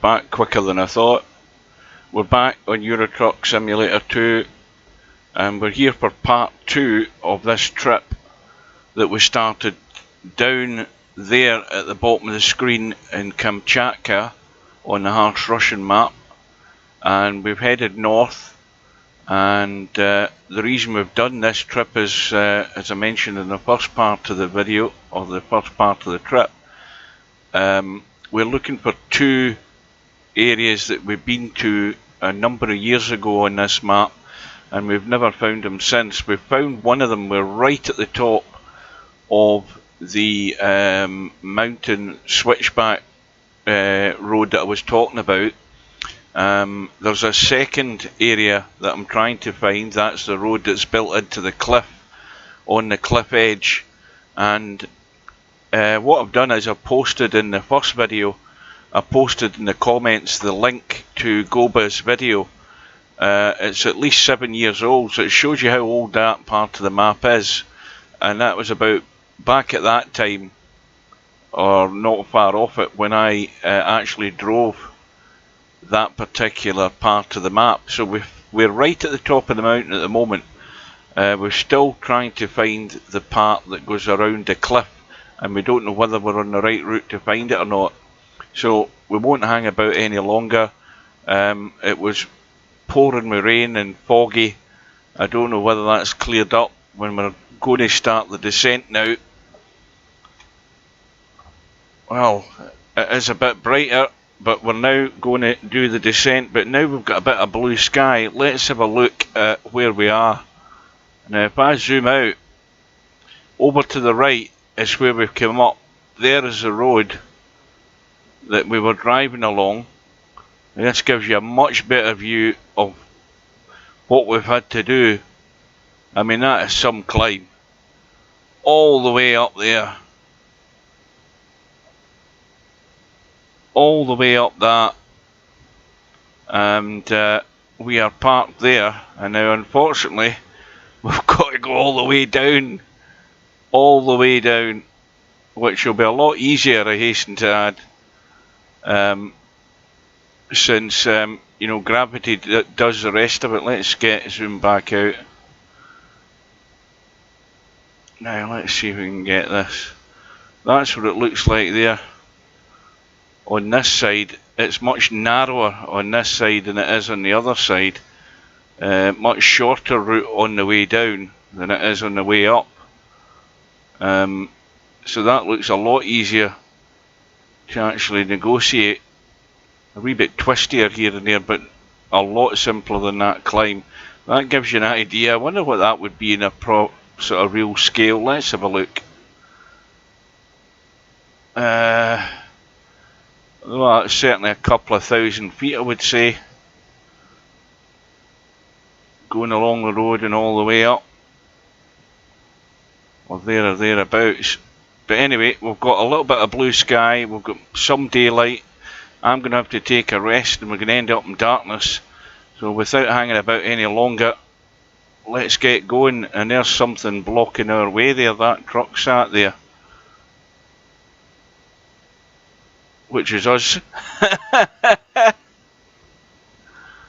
back quicker than I thought. We're back on Euro Truck Simulator 2, and we're here for part 2 of this trip that we started down there at the bottom of the screen in Kamchatka on the harsh Russian map, and we've headed north. And the reason we've done this trip is, as I mentioned in the first part of the video, or the first part of the trip, we're looking for 2 areas that we've been to a number of years ago on this map, and we've never found them since. We've found one of them. We're right at the top of the mountain switchback road that I was talking about. There's a second area that I'm trying to find. That's the road that's built into the cliff, on the cliff edge. And what I've done is I've posted in the first video, I posted in the comments the link to Goba's video. It's at least 7 years old, so it shows you how old that part of the map is. And that was about back at that time, or not far off it, when I actually drove that particular part of the map. So we're right at the top of the mountain at the moment. We're still trying to find the part that goes around the cliff, and we don't know whether we're on the right route to find it or not. So we won't hang about any longer. It was pouring with rain and foggy. I don't know whether that's cleared up when we're going to start the descent now. Well, it is a bit brighter, but we're now going to do the descent. But now we've got a bit of blue sky. Let's have a look at where we are. Now if I zoom out, over to the right is where we've come up. There is the road that we were driving along, and this gives you a much better view of what we've had to do. I mean, that is some climb all the way up there, all the way up that, and we are parked there. And now unfortunately we've got to go all the way down, which will be a lot easier, I hasten to add, since you know, gravity does the rest of it. Let's get zoom back out. Now let's see if we can get this. That's what it looks like there. On this side, it's much narrower on this side than it is on the other side. Much shorter route on the way down than it is on the way up. So that looks a lot easier to actually negotiate. A wee bit twistier here and there, but a lot simpler than that climb. That gives you an idea. I wonder what that would be in a sort of real scale. Let's have a look. Well, it's certainly a couple of 1,000 feet, I would say, going along the road and all the way up, or there or thereabouts. But anyway, we've got a little bit of blue sky, we've got some daylight. I'm going to have to take a rest, and we're going to end up in darkness. So without hanging about any longer, let's get going. And there's something blocking our way there. That truck sat there, which is us.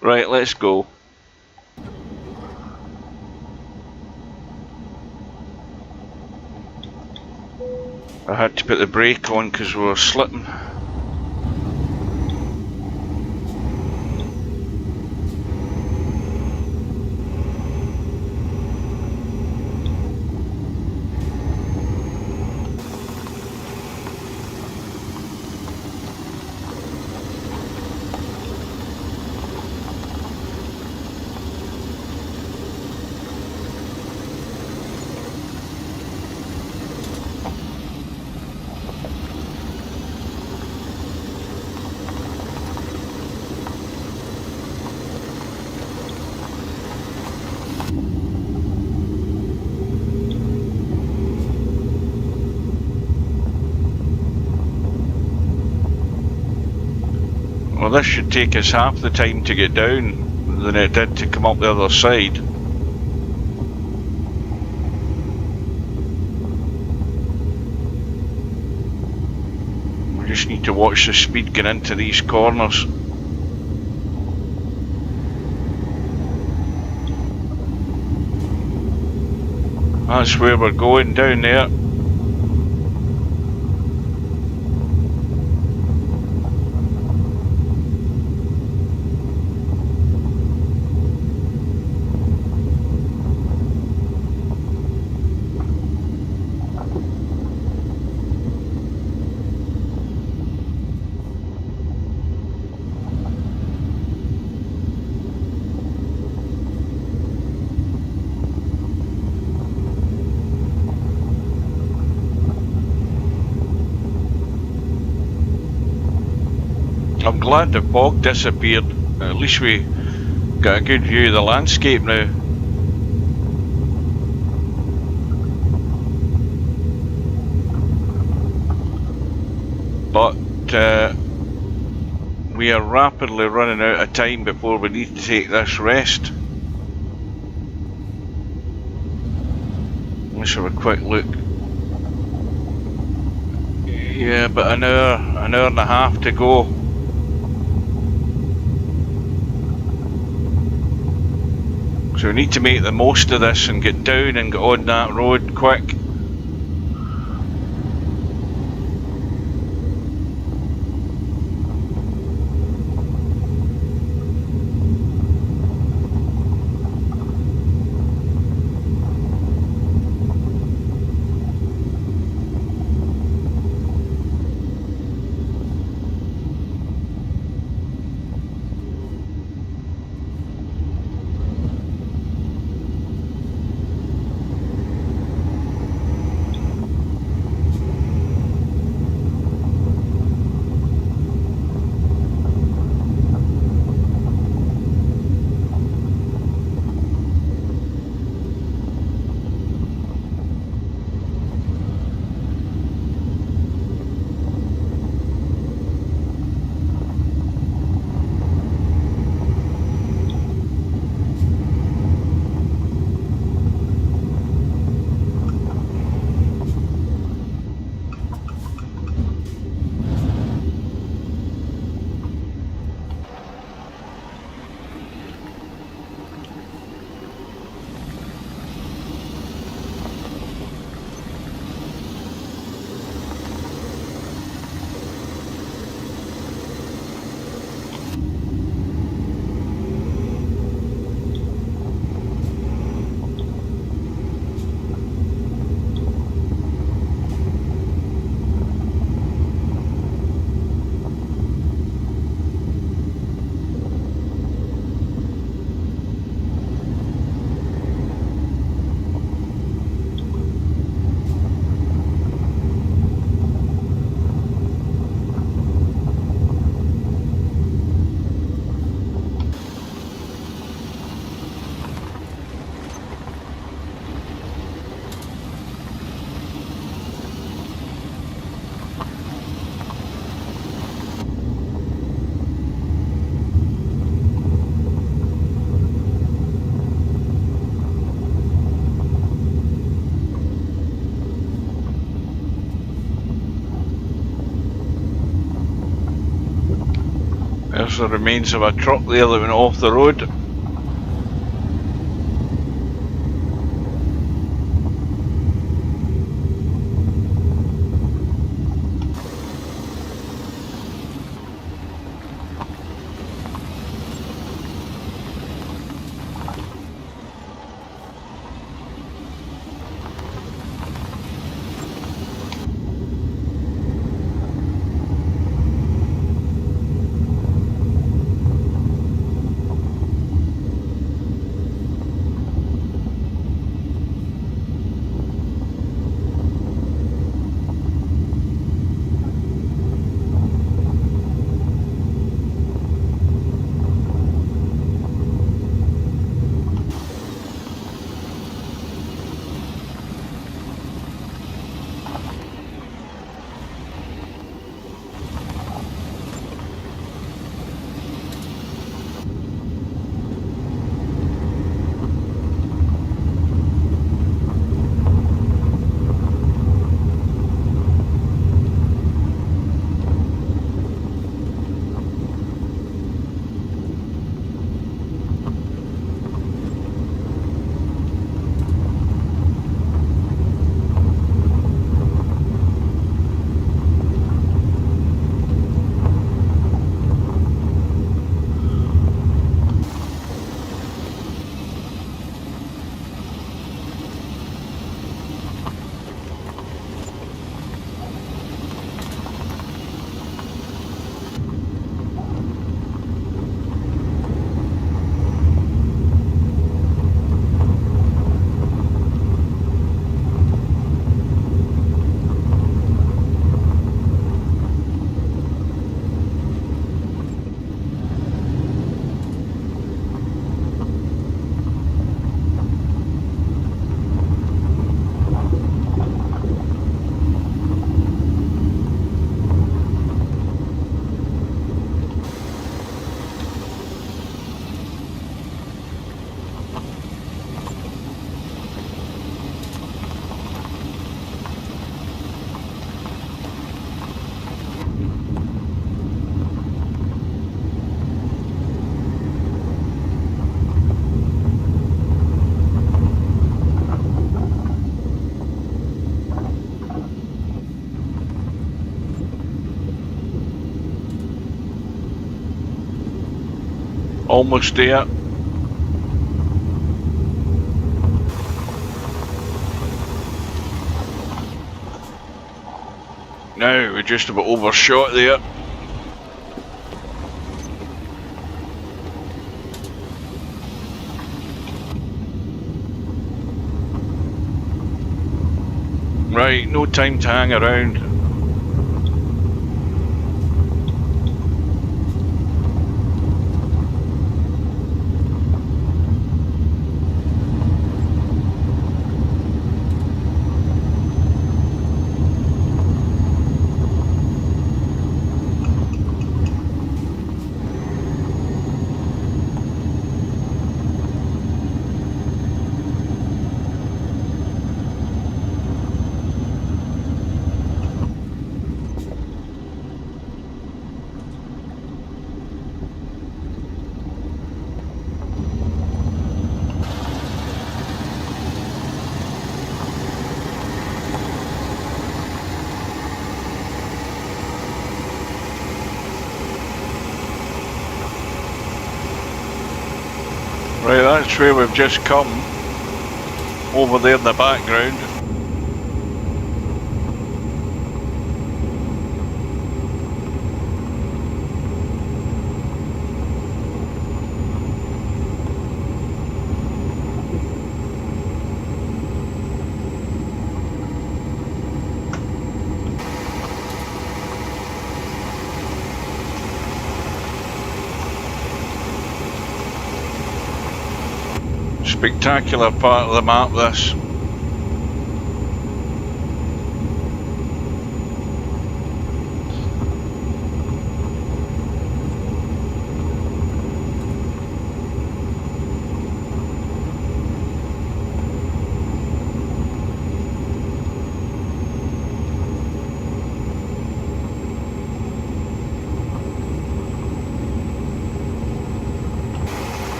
Right, let's go. I had to put the brake on because we were slipping. Well, this should take us half the time to get down than it did to come up the other side. just need to watch the speed get into these corners. That's where we're going, down there. I'm glad the fog disappeared. At least we got a good view of the landscape now. But we are rapidly running out of time before we need to take this rest. Let's have a quick look. Yeah, but an hour and a half to go. So we need to make the most of this and get down and get on that road quick. There's the remains of a truck there that went off the road. Almost there. Now we just about overshot there. Right, no time to hang around. Right, that's where we've just come, over there in the background. Spectacular part of the map, this.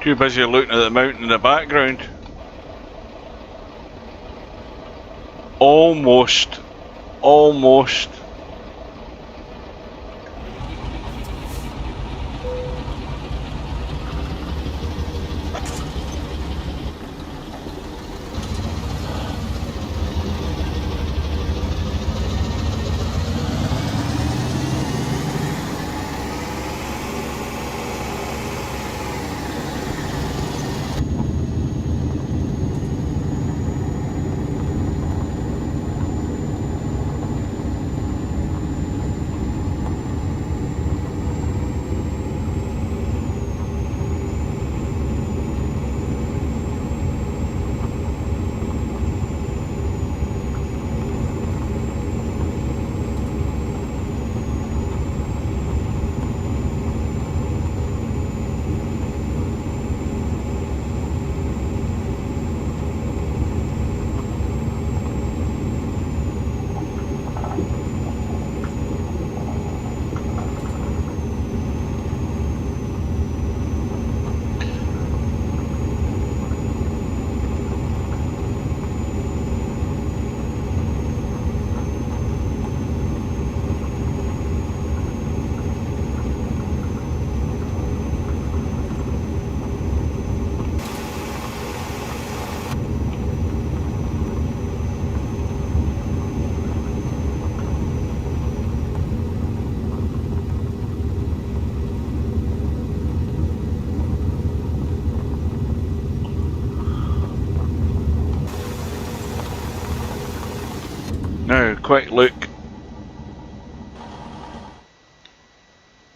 Too busy looking at the mountain in the background. Almost. Almost. Now, quick look,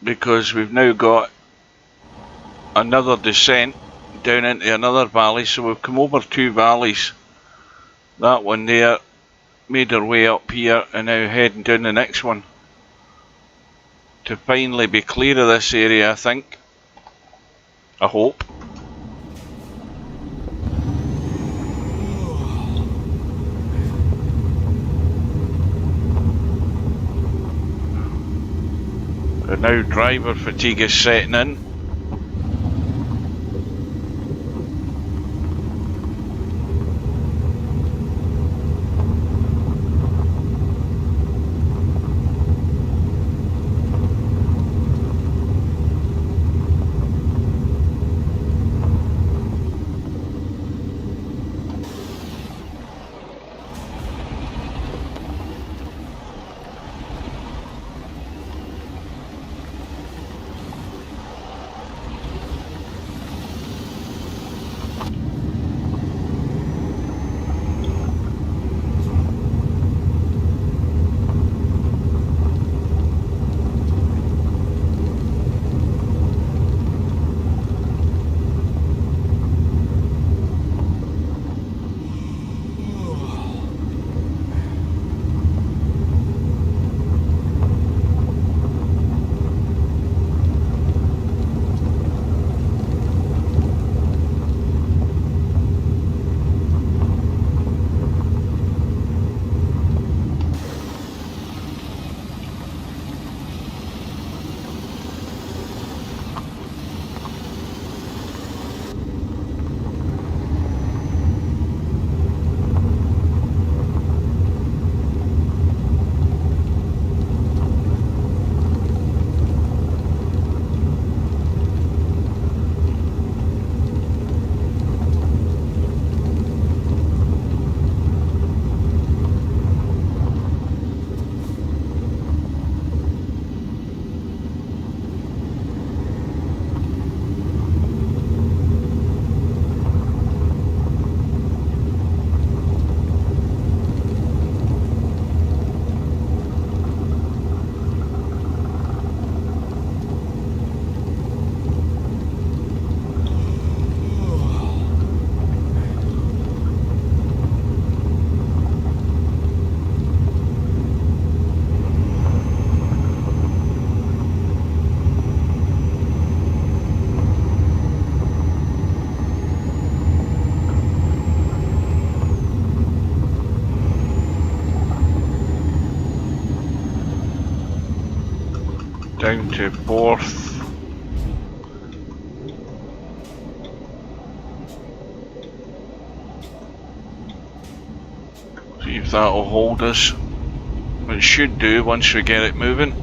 because we've now got another descent down into another valley, so we've come over 2 valleys. That one there, made our way up here, and now heading down the next one to finally be clear of this area, I think. I hope. And now driver fatigue is setting in. Down to 4th. See if that'll hold us. It should do once we get it moving.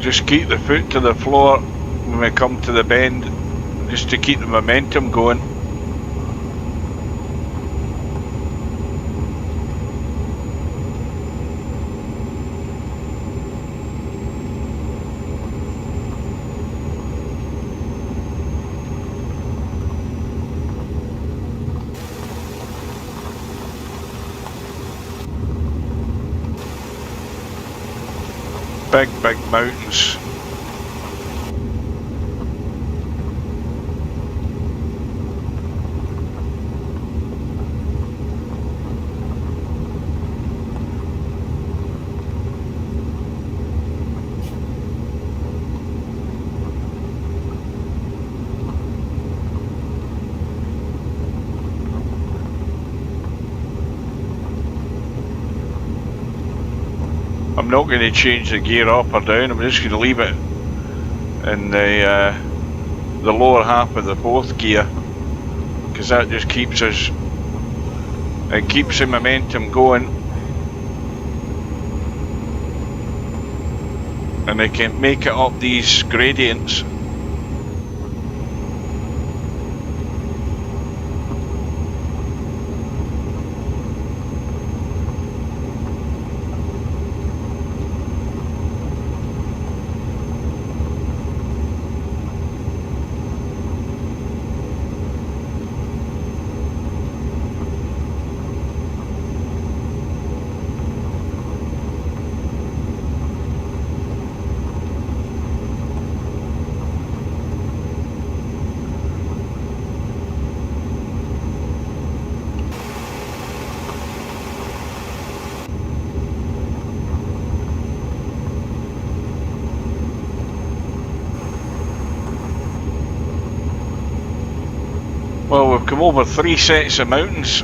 Just keep the foot to the floor when we come to the bend, just to keep the momentum going. Big mountains. I'm not going to change the gear up or down, I'm just going to leave it in the lower half of the fourth gear, because that just keeps us, it keeps the momentum going, and it can make it up these gradients. Well, we've come over 3 sets of mountains.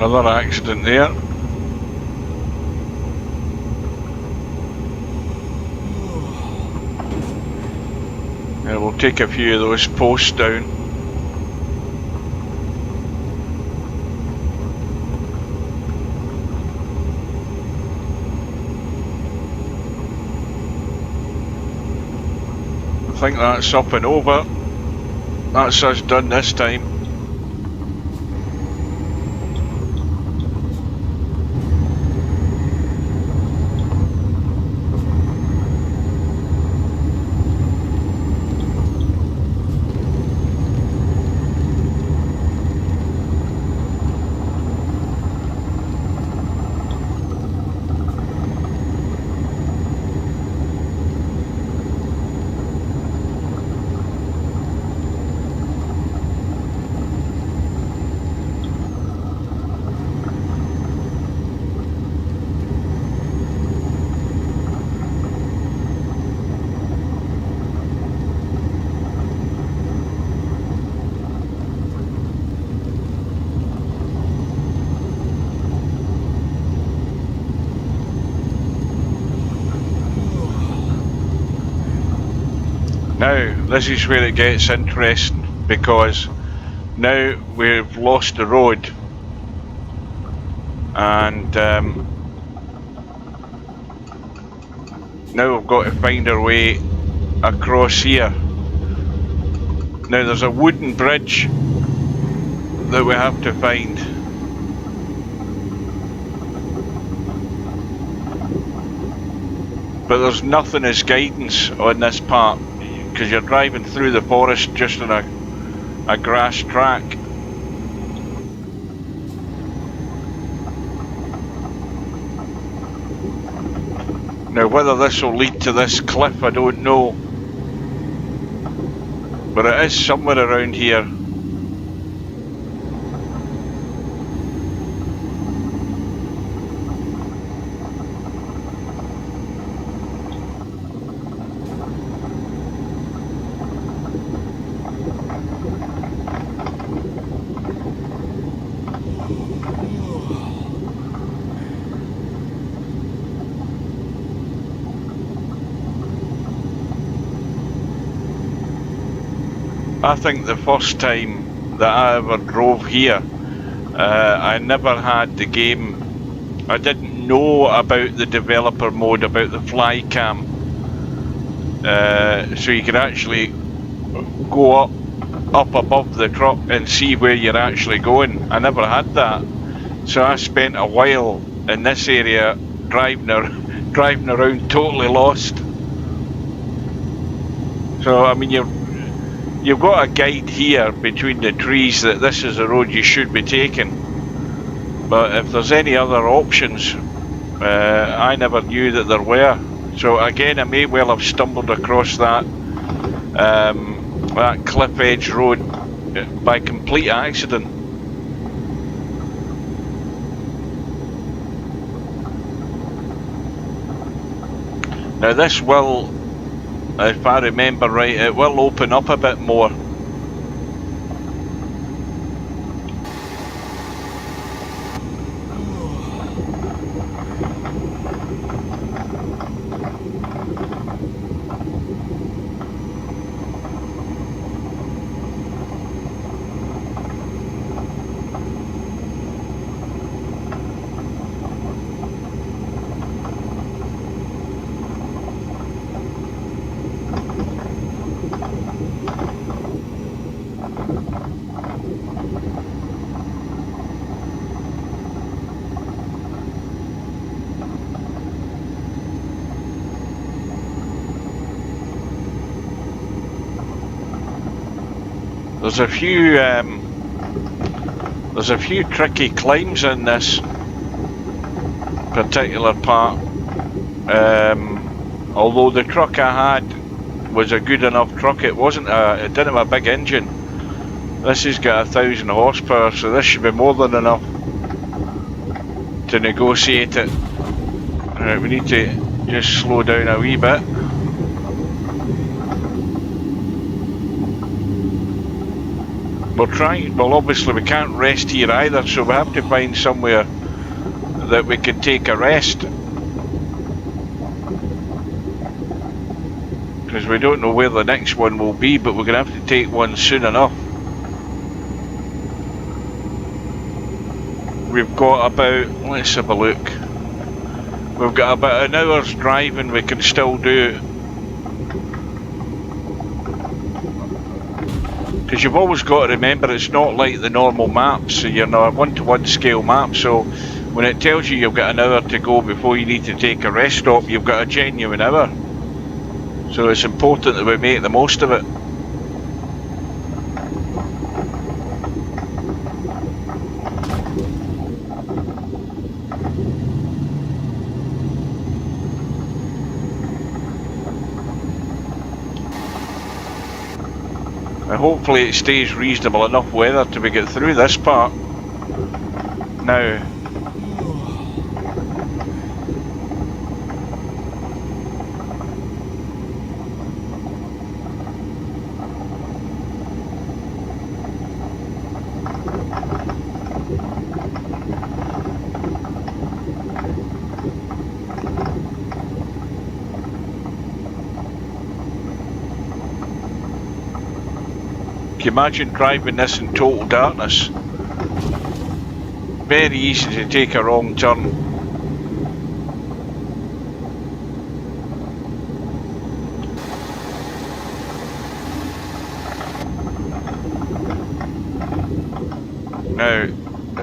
Another accident there. And we'll take a few of those posts down. I think that's up and over. That's us done this time. Now, this is where it gets interesting, because now we've lost the road, and now we've got to find our way across here. Now there's a wooden bridge that we have to find. but there's nothing as guidance on this part because you're driving through the forest just on a grass track. Now whether this will lead to this cliff I don't know, but it is somewhere around here. I think the first time that I ever drove here, I never had the game. I didn't know about the developer mode, about the fly cam. So you could actually go up above the truck and see where you're actually going. I never had that. So I spent a while in this area driving around totally lost. So I mean you've got a guide here between the trees that this is the road you should be taking, but if there's any other options, I never knew that there were. So again, I may well have stumbled across that that cliff edge road by complete accident. Now this will, if I remember right, it will open up a bit more. There's a few tricky climbs in this particular part. Although the truck I had was a good enough truck, it didn't have a big engine. This has got 1,000 horsepower, so this should be more than enough to negotiate it. Right, we need to just slow down a wee bit. Well obviously we can't rest here either, so we have to find somewhere that we can take a rest. Because we don't know where the next one will be, but we're going to have to take one soon enough. We've got about, let's have a look. We've got about an hour's driving we can still do. Because you've always got to remember it's not like the normal maps, so you're not a one-to-one scale map, so when it tells you you've got an hour to go before you need to take a rest stop, you've got a genuine hour. So it's important that we make the most of it. And hopefully it stays reasonable enough weather to we get through this part. Now, can you imagine driving this in total darkness? Very easy to take a wrong turn.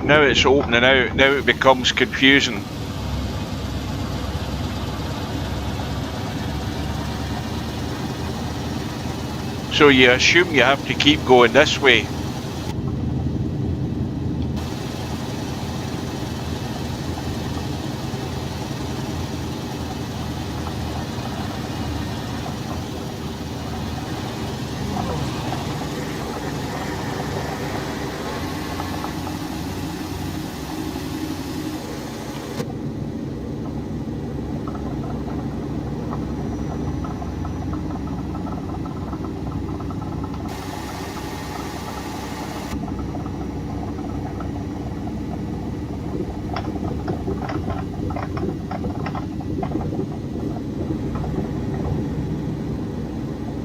Now it's opening out, now it becomes confusing. So you assume you have to keep going this way.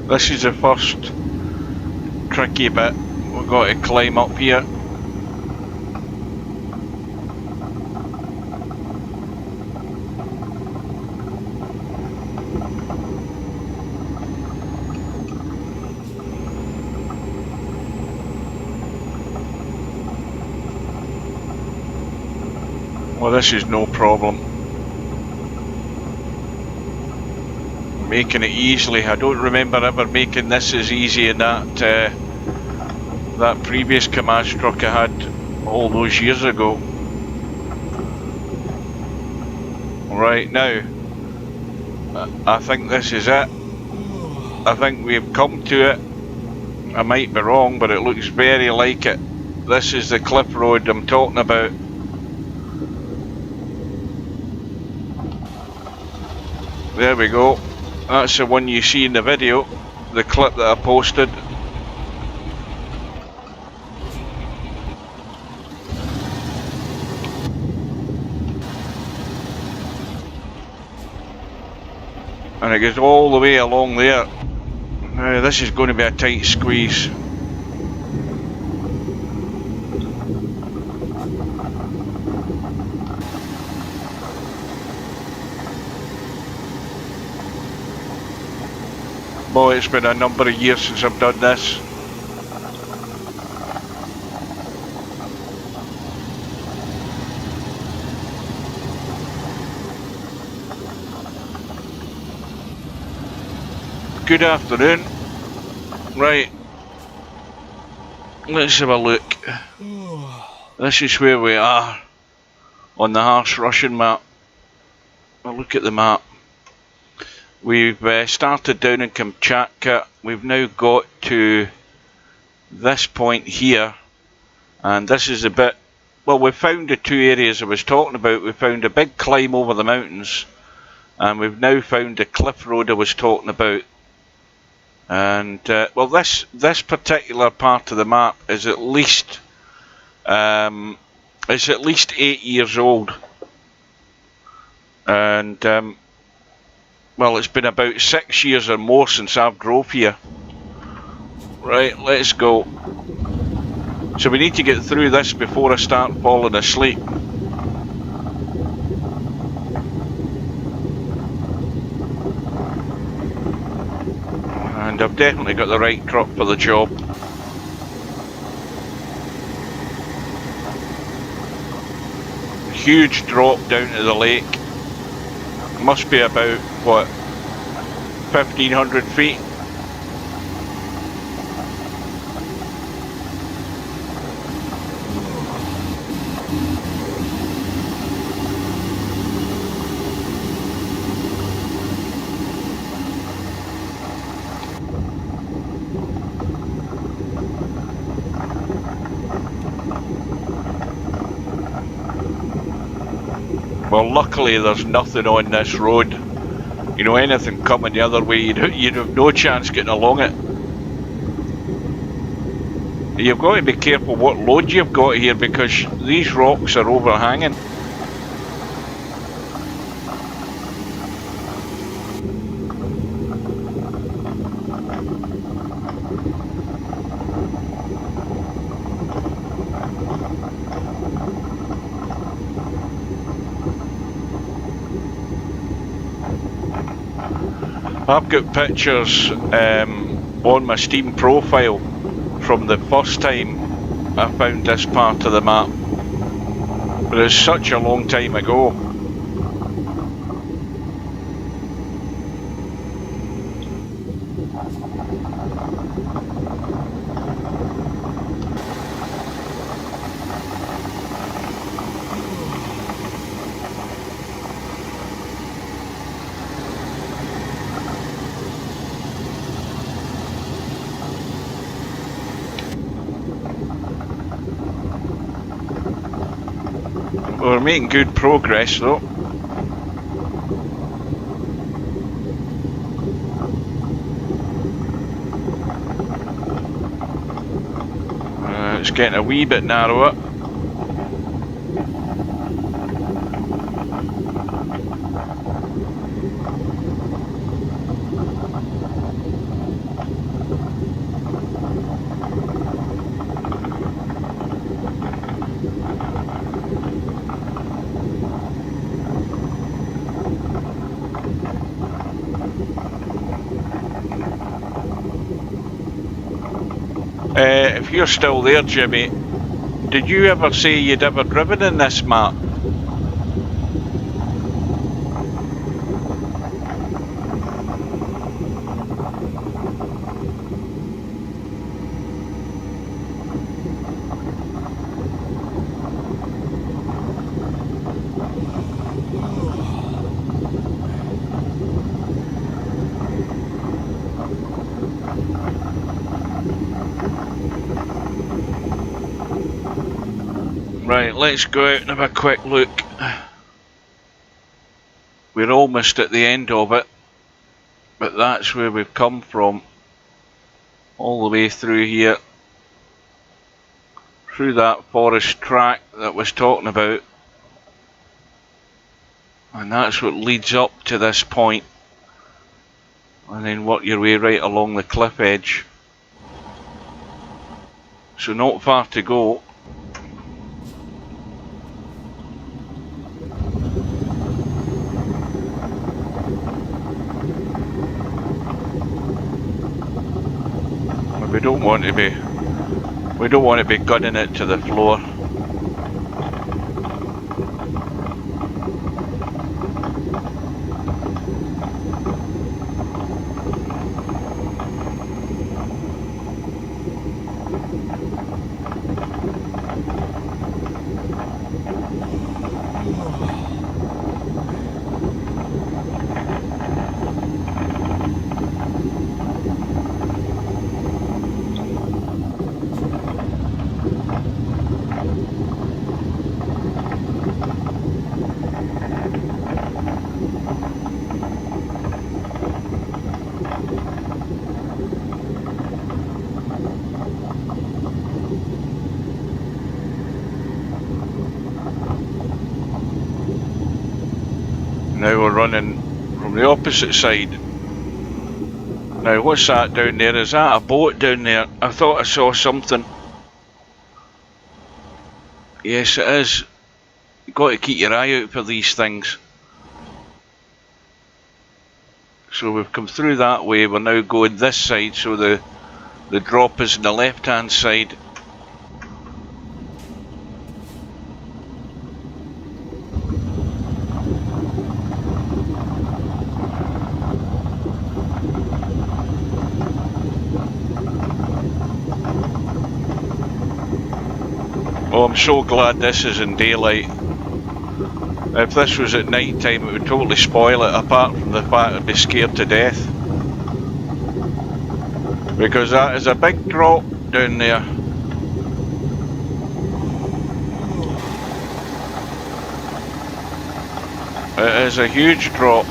This is the first tricky bit. We've got to climb up here. Well, this is no problem. Making it easily. I don't remember ever making this as easy in that that previous Kamchatka I had all those years ago. Right now, I think this is it. I think we've come to it. I might be wrong, but it looks very like it. This is the cliff road I'm talking about. There we go. That's the one you see in the video, the clip that I posted. And it goes all the way along there. Now this is going to be a tight squeeze. Boy, it's been a number of years since I've done this. Good afternoon. Right. Let's have a look. This is where we are on the harsh Russian map. I'll look at the map. We've started down in Kamchatka. We've now got to this point here, and this is a bit, well, we've found the two areas I was talking about. We found a big climb over the mountains, and we've now found the cliff road I was talking about. And well, this particular part of the map is at least it's at least 8 years old, and well, it's been about 6 years or more since I've drove here. Right, let's go. So we need to get through this before I start falling asleep. And I've definitely got the right truck for the job. Huge drop down to the lake. Must be about, what, 1,500 feet? Well, luckily there's nothing on this road. You know, anything coming the other way, you'd have no chance getting along it. You've got to be careful what load you've got here, because these rocks are overhanging. I've got pictures on my Steam profile from the first time I found this part of the map, but it's such a long time ago. We're making good progress though. It's getting a wee bit narrower. If you're still there, Jimmy, did you ever say you'd ever driven in this map? Right, let's go out and have a quick look. We're almost at the end of it, but that's where we've come from. All the way through here. Through that forest track that I was talking about. And that's what leads up to this point. And then work your way right along the cliff edge. So not far to go. We don't want to be gunning it to the floor. Now we're running from the opposite side. Now what's that down there? Is that a boat down there? I thought I saw something. Yes it is. You've got to keep your eye out for these things. So we've come through that way, we're now going this side, so the drop is on the left hand side. Oh, I'm so glad this is in daylight. If this was at night time, it would totally spoil it, apart from the fact I'd be scared to death. Because that is a big drop down there. It is a huge drop.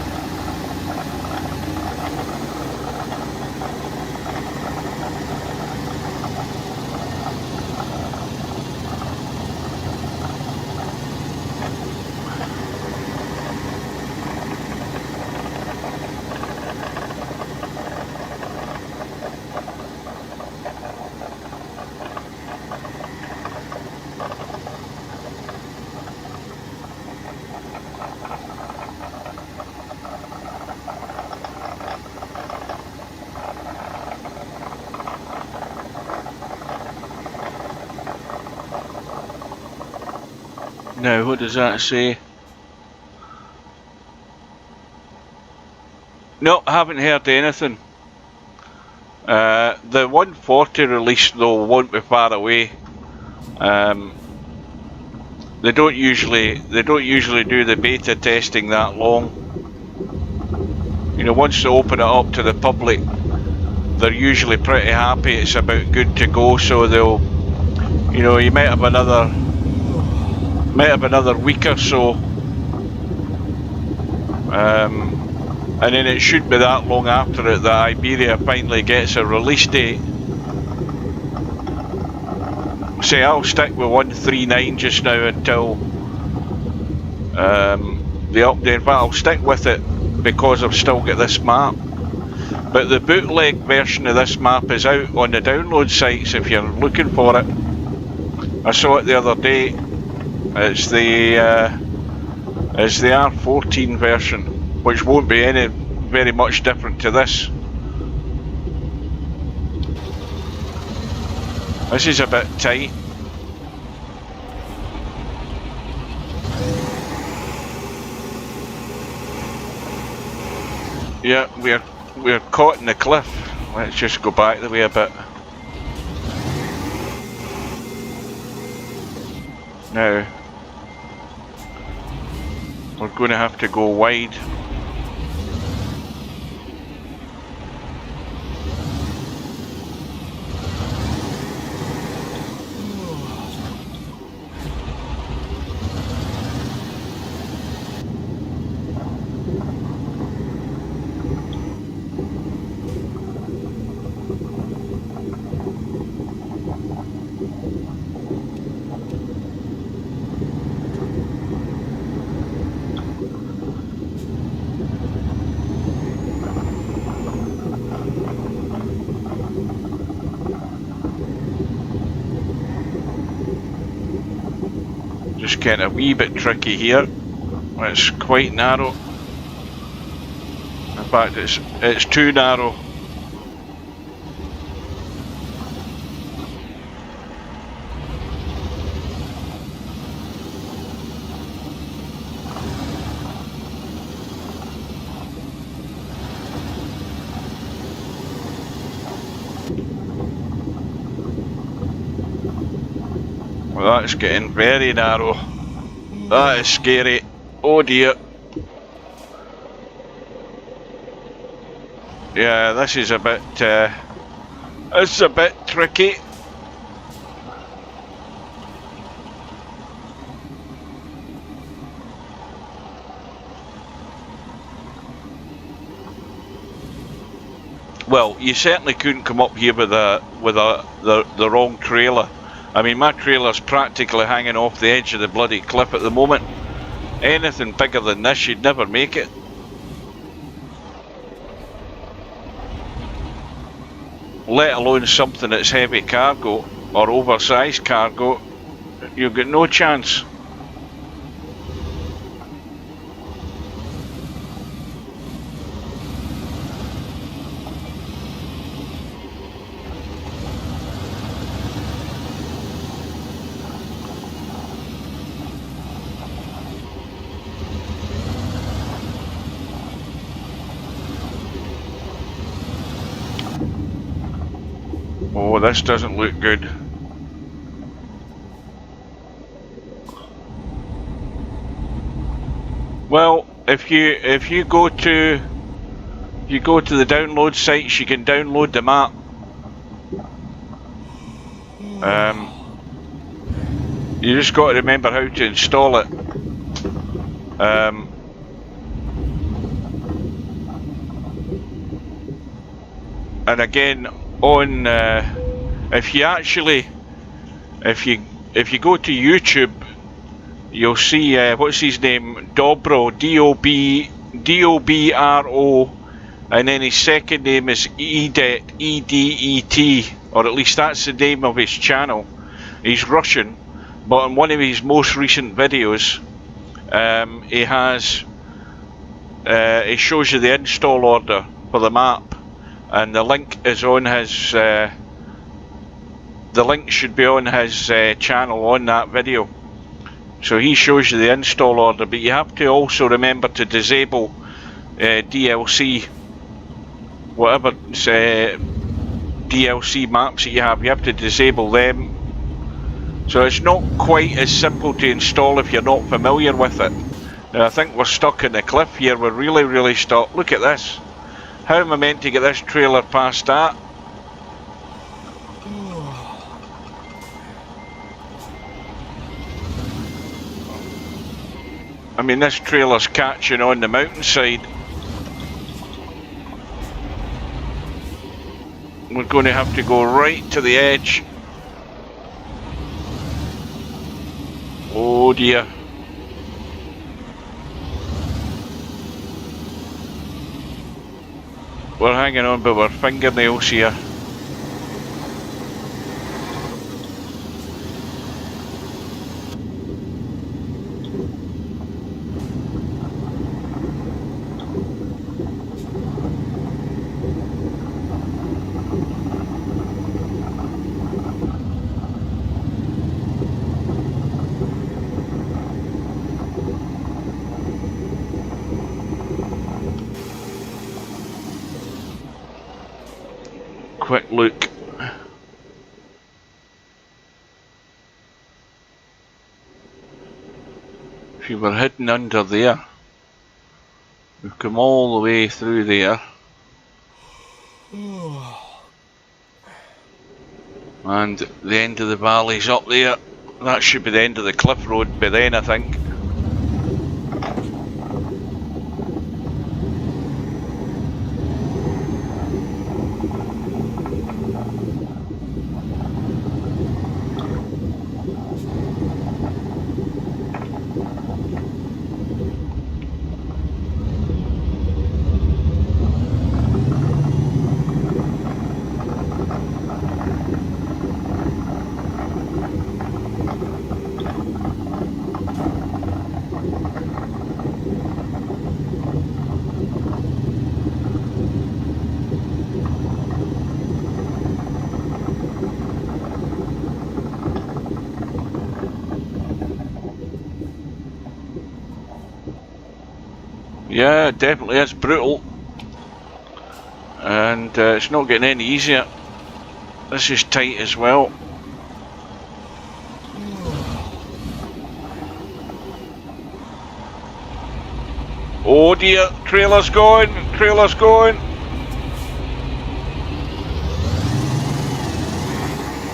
Now, what does that say? No, haven't heard anything. The 140 release though won't be far away. They don't usually do the beta testing that long. You know, once they open it up to the public, they're usually pretty happy it's about good to go. So they'll, you know, you might have another Might have another week or so. And then it should be that long after it that Iberia finally gets a release date. Say, I'll stick with 139 just now until the update, but I'll stick with it because I've still got this map. But the bootleg version of this map is out on the download sites if you're looking for it. I saw it the other day. It's the R14 version, which won't be any very much different to this. This is a bit tight. Yeah, we're caught in the cliff. Let's just go back the way a bit. Now we're going to have to go wide. Just getting a wee bit tricky here. It's quite narrow. In fact, it's too narrow. Well, that's getting very narrow. That is scary. Oh dear. Yeah, this is a bit it's a bit tricky. Well, you certainly couldn't come up here with the wrong trailer. I mean, my trailer's practically hanging off the edge of the bloody cliff at the moment. Anything bigger than this, you'd never make it. Let alone something that's heavy cargo or oversized cargo. You've got no chance. Oh, this doesn't look good. Well, if you go to the download sites, you can download the map. You just got to remember how to install it. And again, on if you go to YouTube, you'll see what's his name, Dobro, D-O-B-R-O, and then his second name is Edet, E-D-E-T, or at least that's the name of his channel. He's Russian, but in one of his most recent videos, he shows you the install order for the map. And the link is on his. The link should be on his channel on that video. So he shows you the install order, but you have to also remember to disable DLC. Whatever DLC maps that you have to disable them. So it's not quite as simple to install if you're not familiar with it. Now I think we're stuck in the cliff here. We're really stuck. Look at this. How am I meant to get this trailer past that? I mean, this trailer's catching on the mountainside. We're going to have to go right to the edge. Oh dear. We're hanging on by our fingernails here. Quick look. If you were hidden under there, we've come all the way through there. And the end of the valley's up there. That should be the end of the cliff road by then, I think. Yeah, definitely it's brutal, and it's not getting any easier. This is tight as well. Oh dear, trailer's going, trailer's going.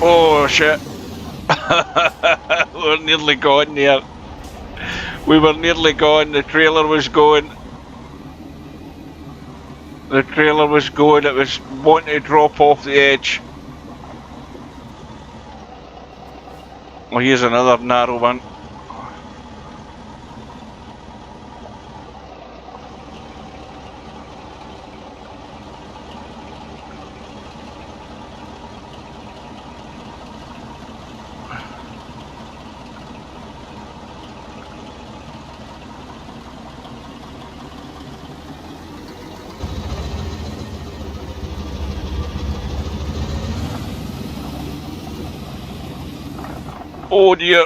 Oh shit. We're nearly gone there. We were nearly gone, the trailer was going. The trailer was going, it was wanting to drop off the edge. Well, here's another narrow one. Oh dear.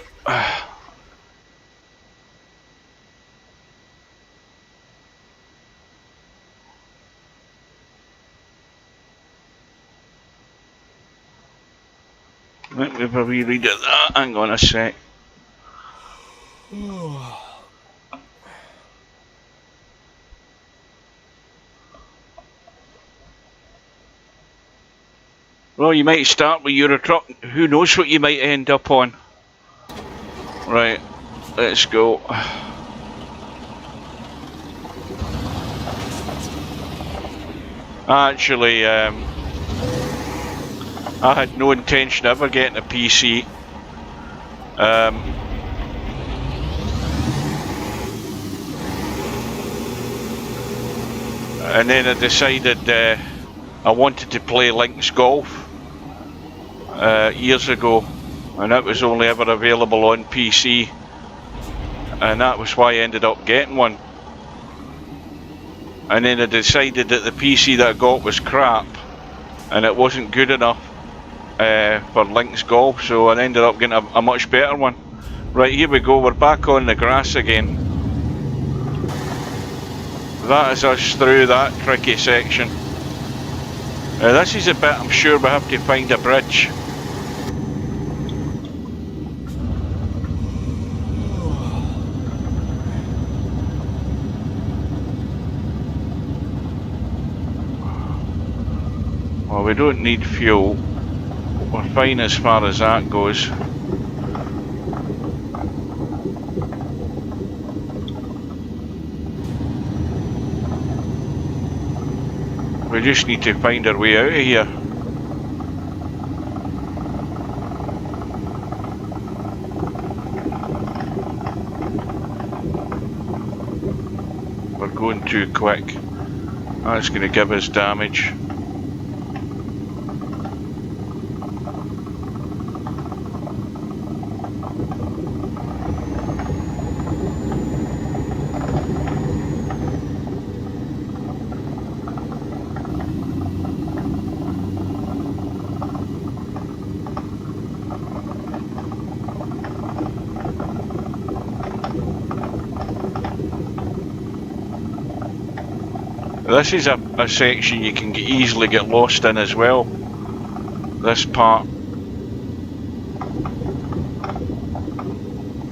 Let me probably read it. Hang on a sec. Well, you might start with Euro truck. Who knows what you might end up on? Right, let's go. Actually, I had no intention of ever getting a PC. And then I decided I wanted to play links golf years ago, and that was only ever available on PC, and that was why I ended up getting one. And then I decided that the PC that I got was crap and it wasn't good enough for links golf, so I ended up getting a much better one. Right, here we go, we're back on the grass again. That is us through that tricky section. This is a bit I'm sure we have to find a bridge. Well, we don't need fuel. We're fine as far as that goes. We just need to find our way out of here. We're going too quick. That's going to give us damage. This is a section you can easily get lost in as well. This part.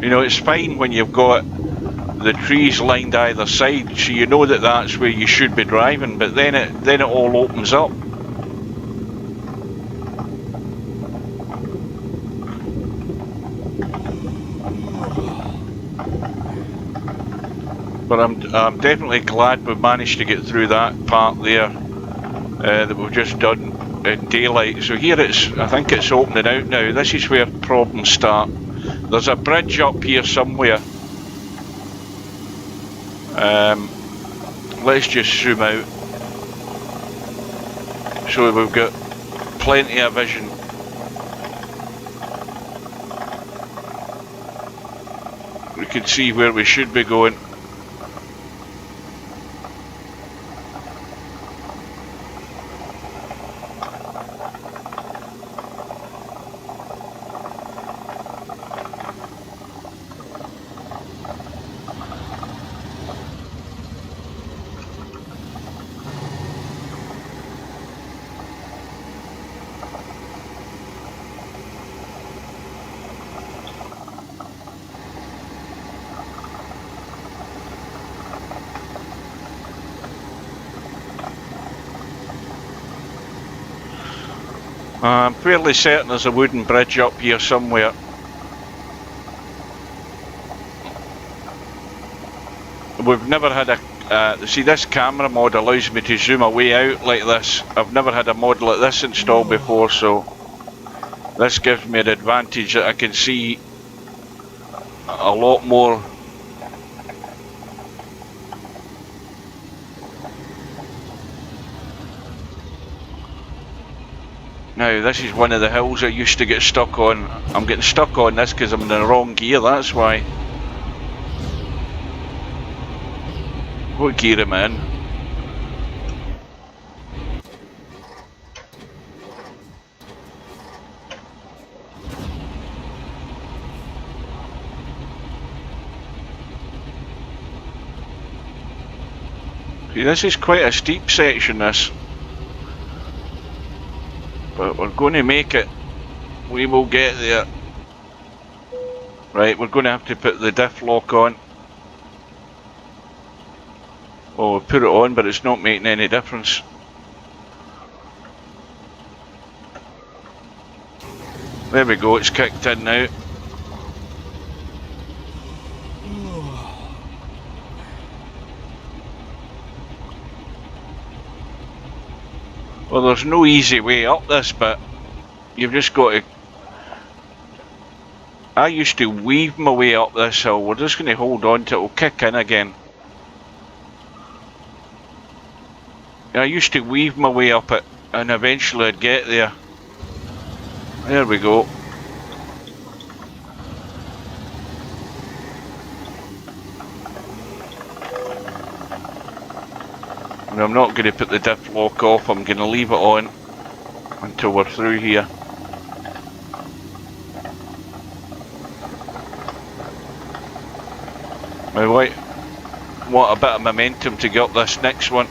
You know, it's fine when you've got the trees lined either side, so you know that that's where you should be driving, but then it all opens up. But I'm definitely glad we've managed to get through that part there that we've just done in daylight. So here I think it's opening out now. This is where problems start. There's a bridge up here somewhere. Let's just zoom out. So we've got plenty of vision. We can see where we should be going. I'm fairly certain there's a wooden bridge up here somewhere. We've never had a... see, this camera mod allows me to zoom away out like this. I've never had a mod like this installed before, so this gives me an advantage that I can see a lot more. Now, this is one of the hills I used to get stuck on. I'm getting stuck on this because I'm in the wrong gear, that's why. What gear am I in? See, this is quite a steep section, this. But we're going to make it. We will get there. Right, we're going to have to put the diff lock on. Well, we'll put it on, but it's not making any difference. There we go, it's kicked in now. Well, there's no easy way up this, but you've just got to... I used to weave my way up this hill. We're just going to hold on to it. It'll kick in again. I used to weave my way up it, and eventually I'd get there. There we go. And I'm not going to put the diff lock off, I'm going to leave it on until we're through here. Now wait, what a bit of momentum to get up this next one.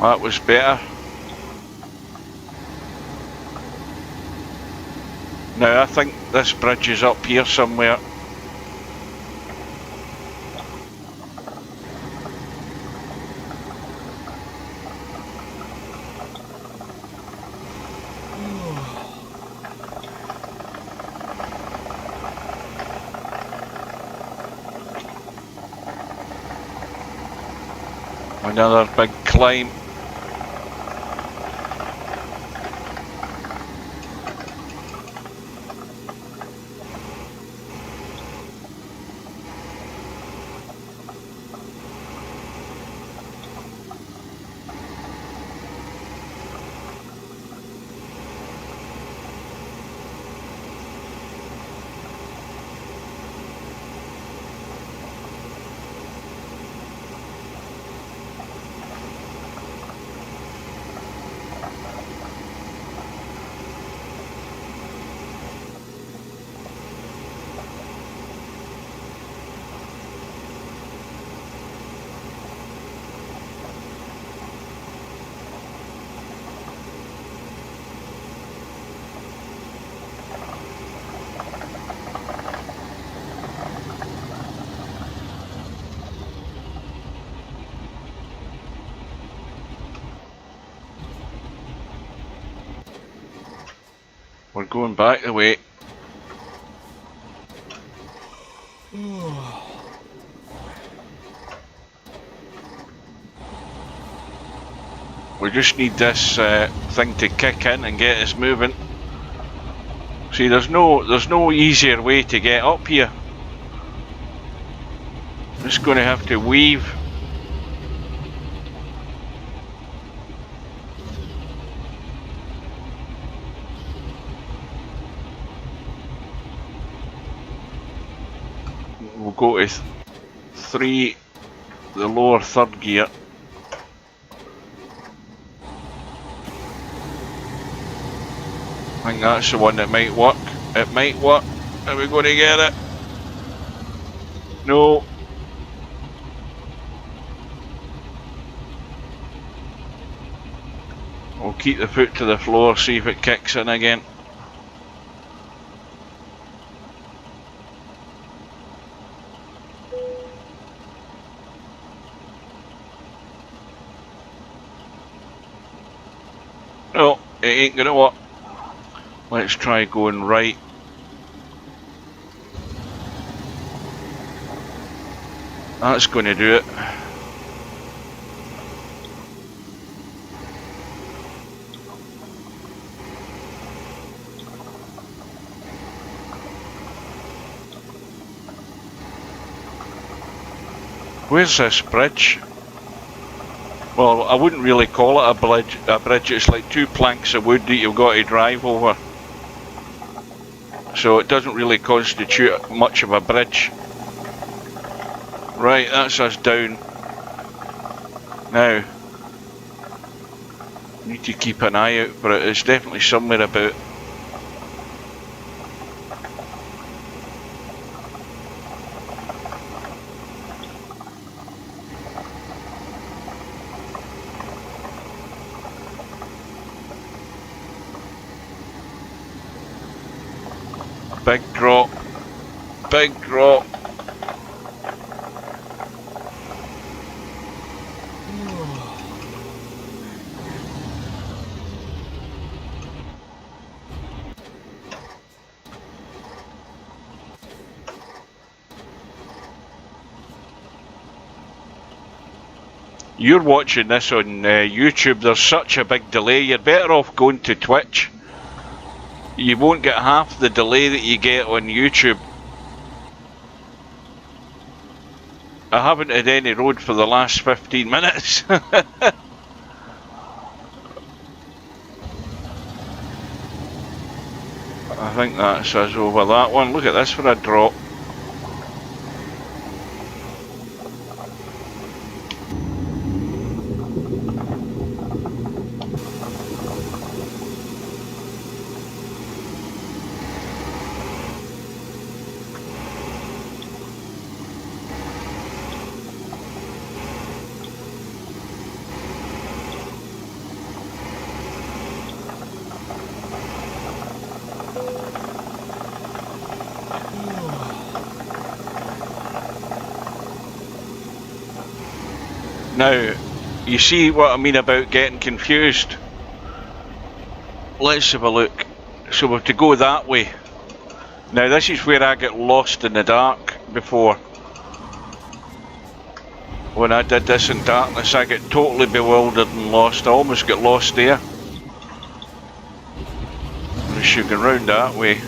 That was better. Now I think this bridge is up here somewhere. Another big climb. We're going back the way. We just need this thing to kick in and get us moving. See, there's no easier way to get up here. I'm just going to have to weave. We'll go to 3, the lower third gear. I think that's the one that might work. It might work. Are we going to get it? No. We'll keep the foot to the floor, see if it kicks in again. No, it ain't gonna work. Let's try going right. That's going to do it. Where's this bridge? Well, I wouldn't really call it a bridge. It's like 2 planks of wood that you've got to drive over. So it doesn't really constitute much of a bridge. Right, that's us down. Now, need to keep an eye out for it. It's definitely somewhere about. Big drop. Big drop. You're watching this on YouTube, there's such a big delay, you're better off going to Twitch. You won't get half the delay that you get on YouTube. I haven't had any road for the last 15 minutes. I think that's us over that one. Look at this for a drop. Now, you see what I mean about getting confused? Let's have a look. So we have to go that way. Now this is where I get lost in the dark before. when I did this in darkness, I get totally bewildered and lost. I almost got lost there. Unless you can round that way.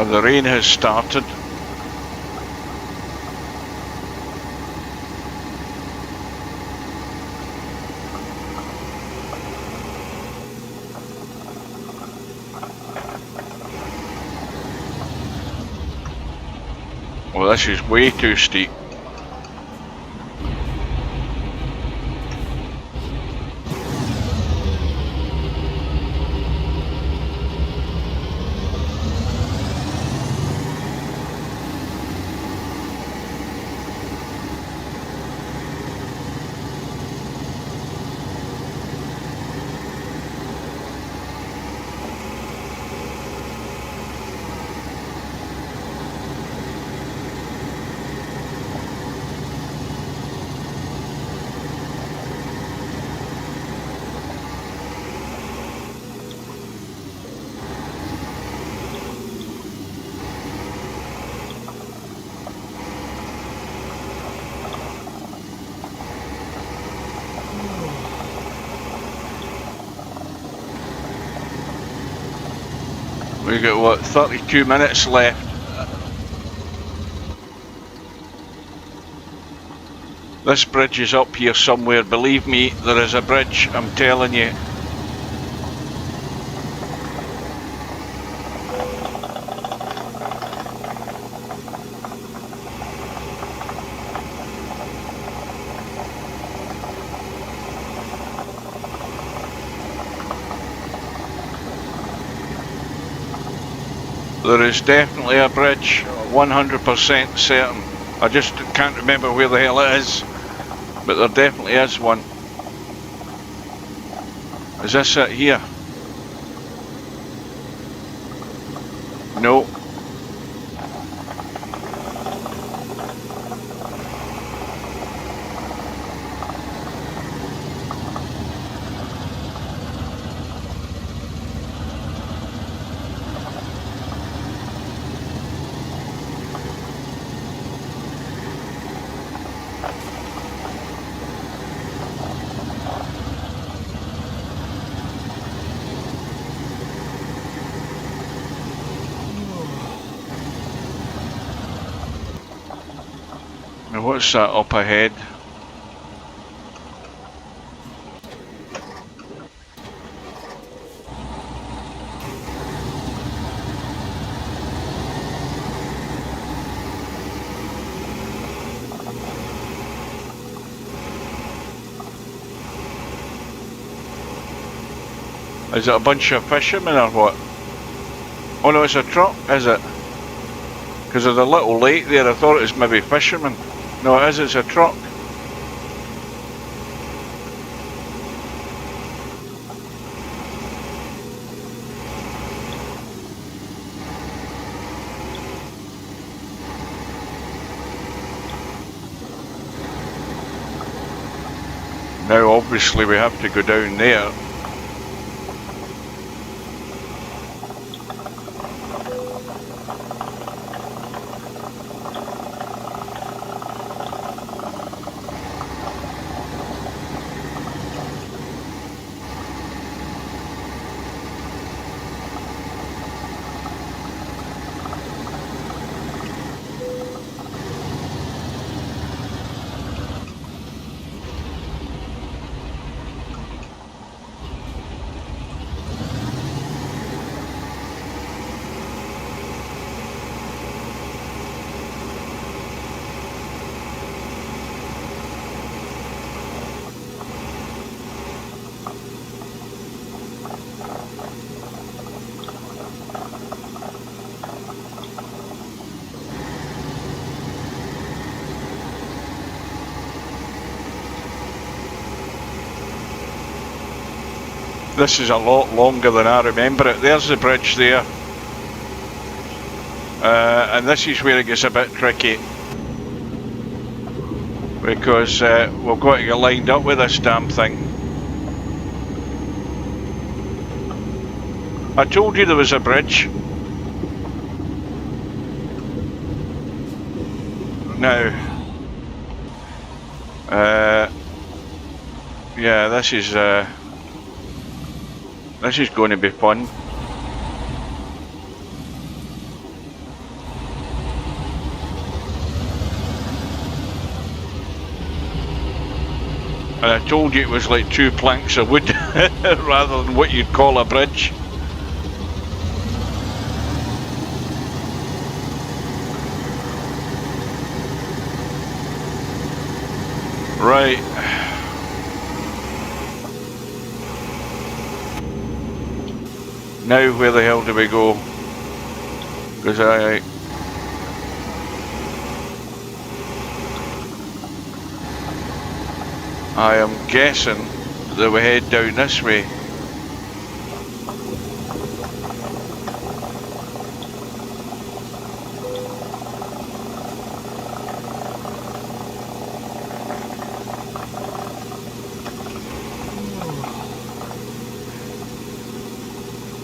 The rain has started. Well, this is way too steep. We got what, 32 minutes left. This bridge is up here somewhere. Believe me, there is a bridge, I'm telling you. There is definitely a bridge, 100% certain. I just can't remember where the hell it is, but there definitely is one. Is this it here? No. Now what's that up ahead? Is it a bunch of fishermen or what? Oh no, it's a truck, is it? Because there's a little lake there, I thought it was maybe fishermen. No, it is, it's a truck. Now obviously we have to go down there. This is a lot longer than I remember it. There's the bridge there. And this is where it gets a bit tricky. Because we've got to get lined up with this damn thing. I told you there was a bridge. Now, yeah, this is going to be fun. And I told you it was like 2 planks of wood rather than what you'd call a bridge. Right. Now where the hell do we go? Because I am guessing that we head down this way.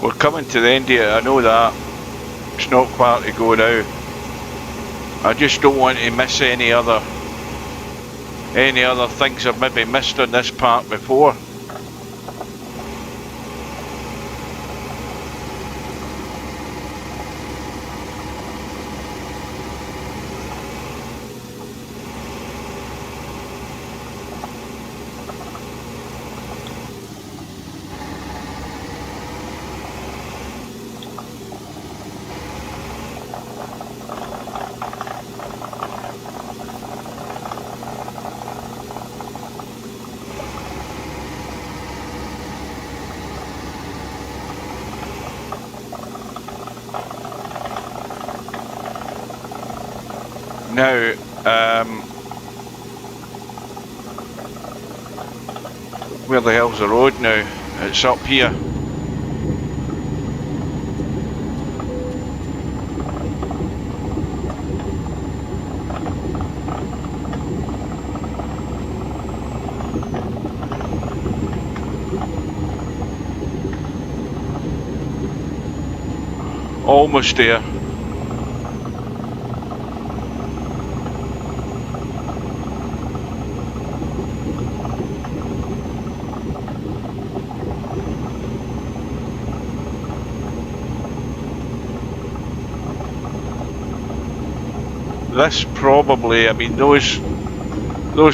We're coming to the end of it, I know that. It's not far to go now. I just don't want to miss any other things I've maybe missed on this part before. Now, where the hell's the road now? It's up here. Almost there. This probably, I mean, those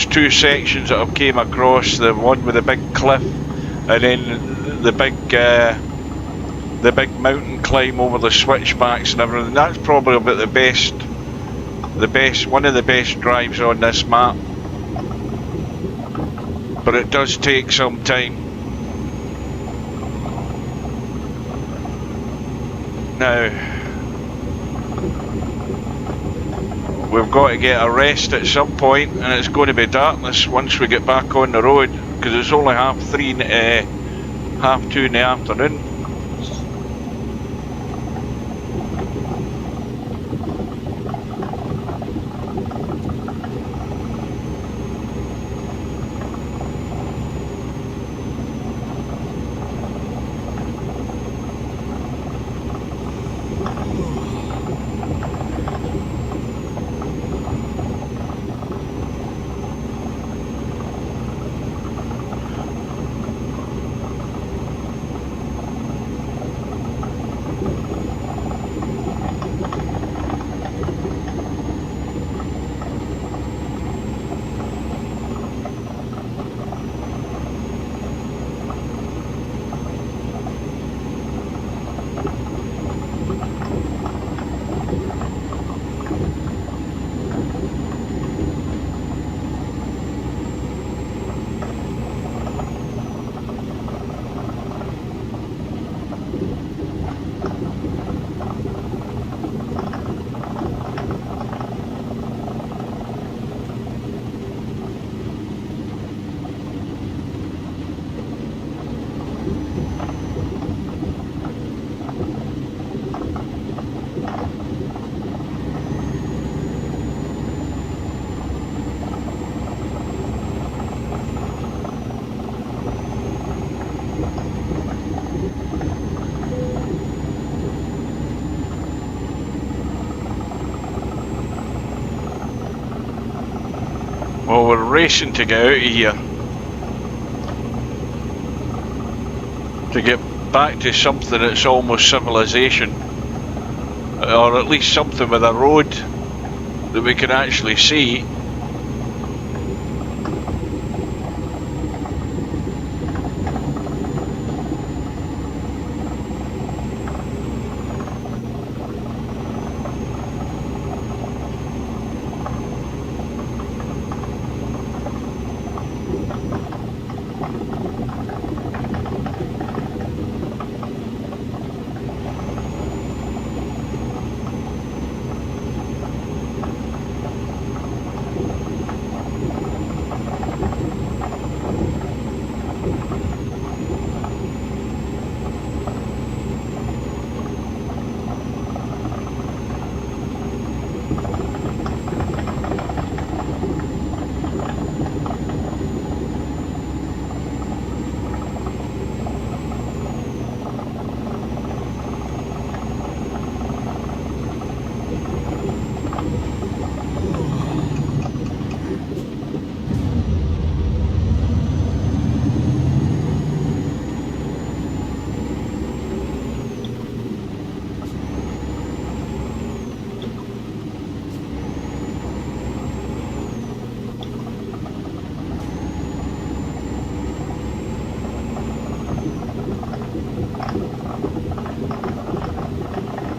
2 sections that I've came across, the one with the big cliff and then the big mountain climb over the switchbacks and everything, that's probably about the best, one of the best drives on this map. But it does take some time. Now, we've got to get a rest at some point, and it's going to be darkness once we get back on the road, because it's only half 2 in the afternoon. racing to get out of here. To get back to something that's almost civilization. Or at least something with a road that we can actually see.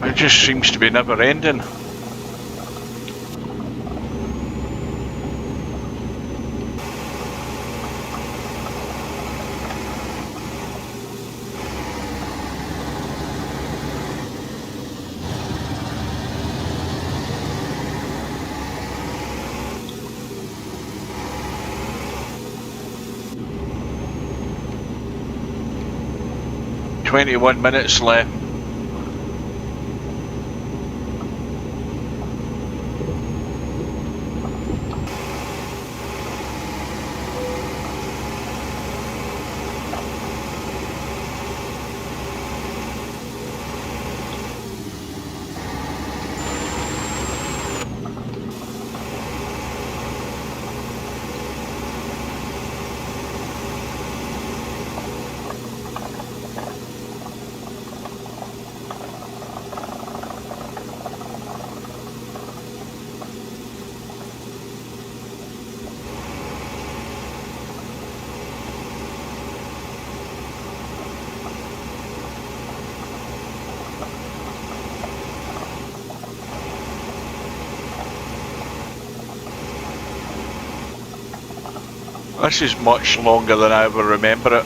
It just seems to be never ending. "21 minutes left." This is much longer than I ever remember it.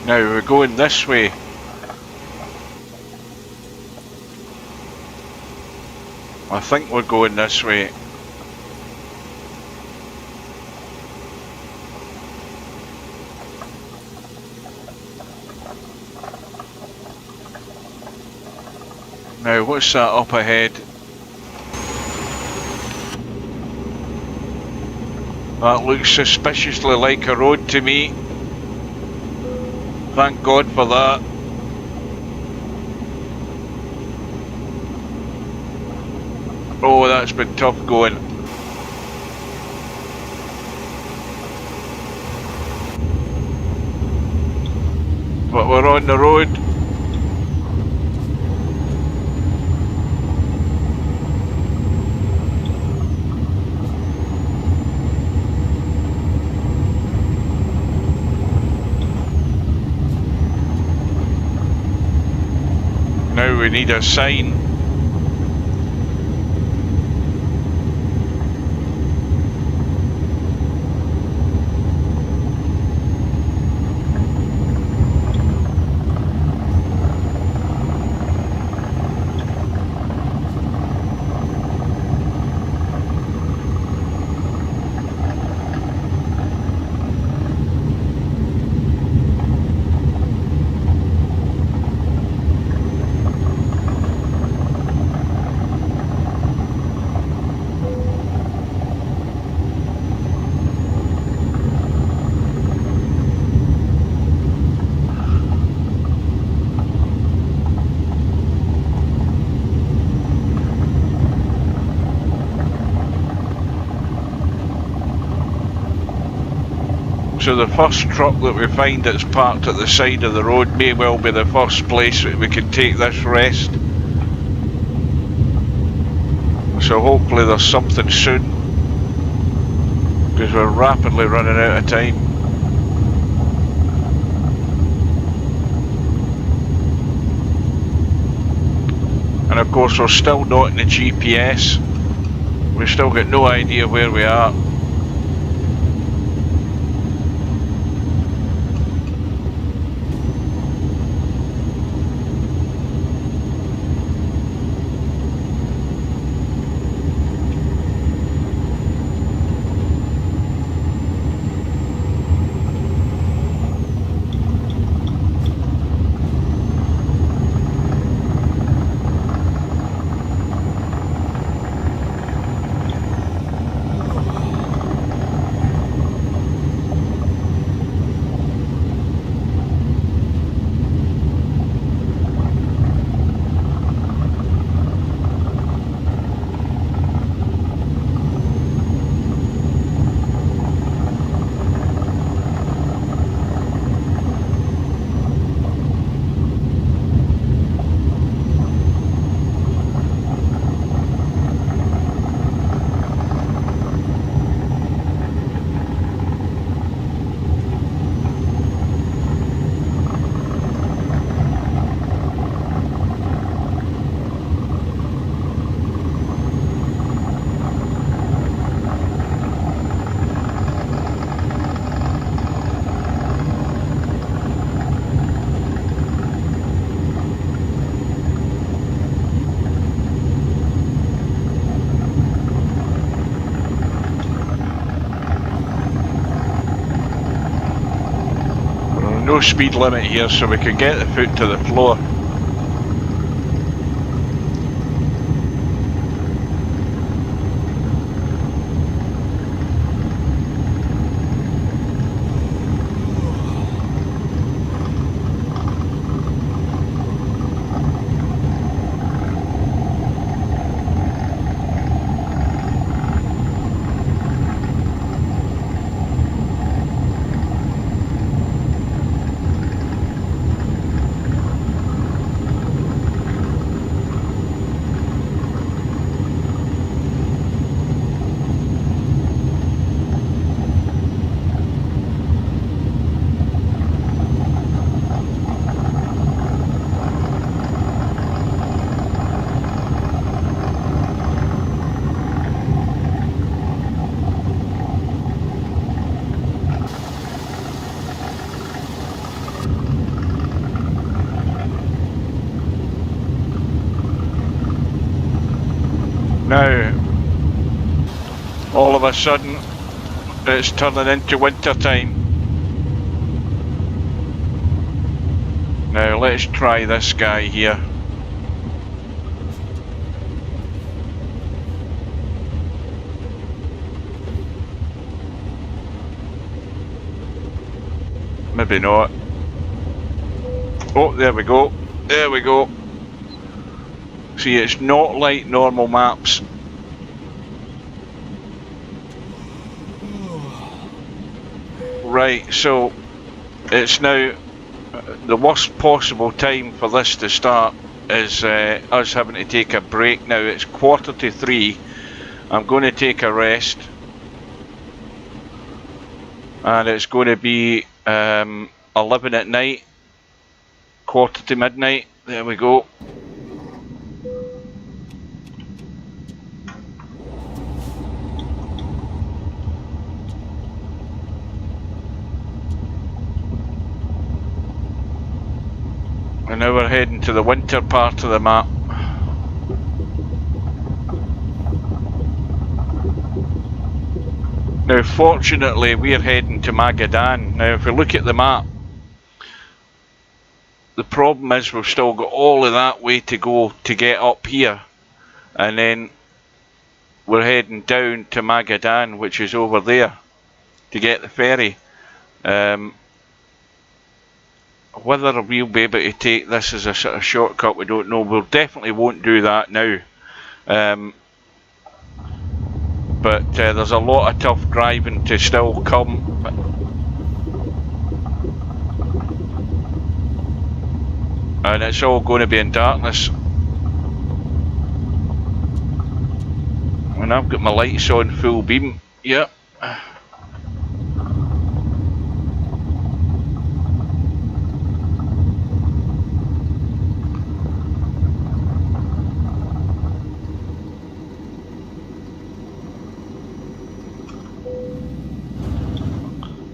Now we're going this way. I think we're going this way. Now what's that up ahead? That looks suspiciously like a road to me. Thank God for that. Oh, that's been tough going. but we're on the road. Now we need a sign. So the first truck that we find that's parked at the side of the road may well be the first place that we can take this rest. So hopefully there's something soon, because we're rapidly running out of time. And of course we're still not in the GPS. We've still got no idea where we are. No speed limit here, so we can get the foot to the floor. Now, all of a sudden, it's turning into winter time. Now let's try this guy here. Maybe not. Oh, there we go. There we go. See, it's not like normal maps. Right, so it's now the worst possible time for this to start is us having to take a break now. It's 2:45. I'm going to take a rest, and it's going to be 11 at night, quarter to midnight. There we go. And now we're heading to the winter part of the map. Now fortunately we're heading to Magadan. Now if we look at the map, the problem is we've still got all of that way to go to get up here, and then we're heading down to Magadan, which is over there, to get the ferry. Whether we'll be able to take this as a sort of shortcut, we don't know. We definitely won't do that now. But there's a lot of tough driving to still come. And it's all going to be in darkness. And I've got my lights on full beam. Yep.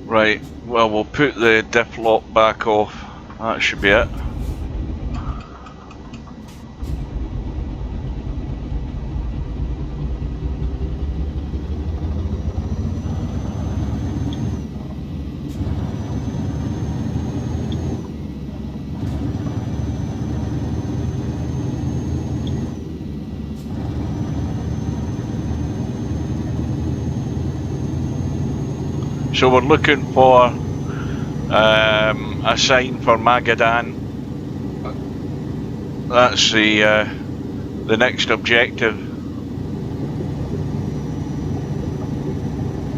Right, well we'll put the diff lock back off. That should be it. So we're looking for a sign for Magadan. That's the next objective.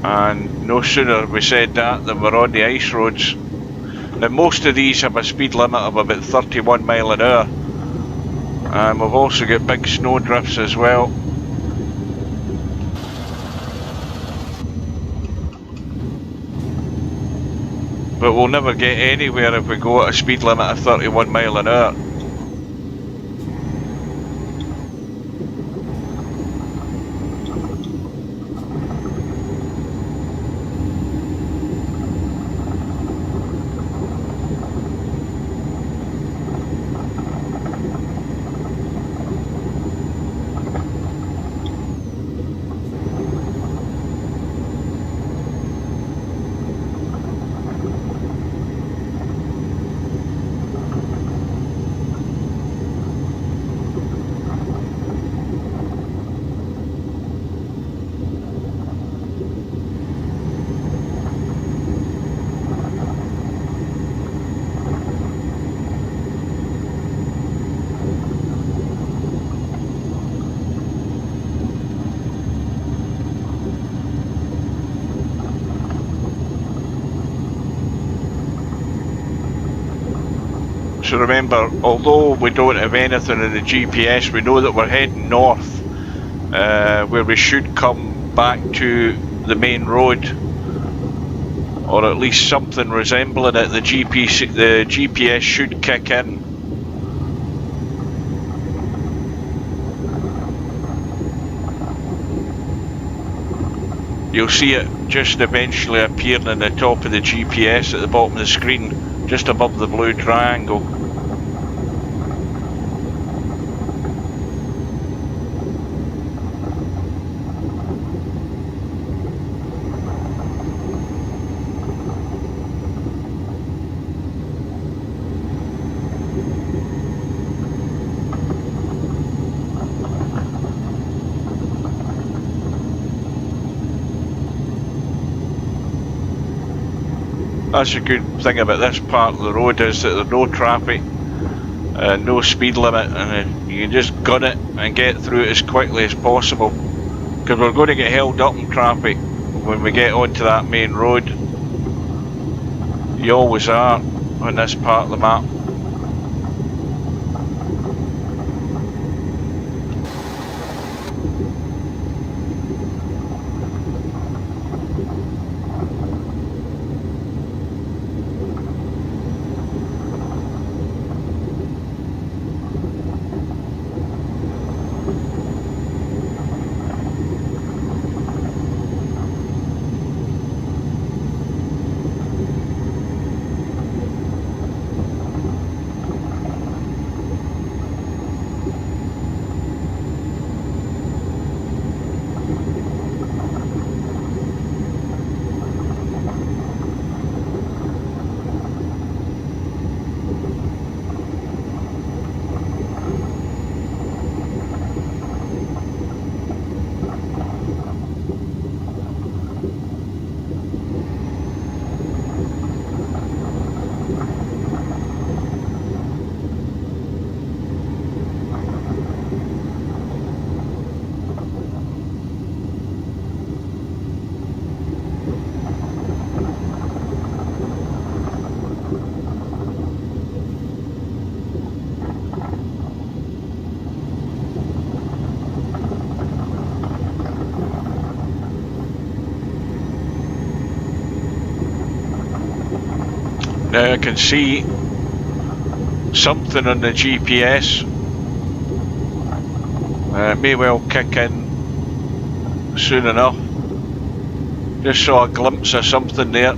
And no sooner we said that than we're on the ice roads. Now most of these have a speed limit of about 31 mile an hour. And we've also got big snow drifts as well. But we'll never get anywhere if we go at a speed limit of 31 mile an hour. So remember, although we don't have anything in the GPS, we know that we're heading north, where we should come back to the main road, or at least something resembling it. The GPS should kick in. You'll see it just eventually appearing in the top of the GPS at the bottom of the screen, just above the blue triangle. That's a good thing about this part of the road, is that there's no traffic, no speed limit, and you can just gun it and get through it as quickly as possible, because we're going to get held up in traffic when we get onto that main road. You always are. on this part of the map. Now I can see something on the GPS. It may well kick in soon enough. Just saw a glimpse of something there.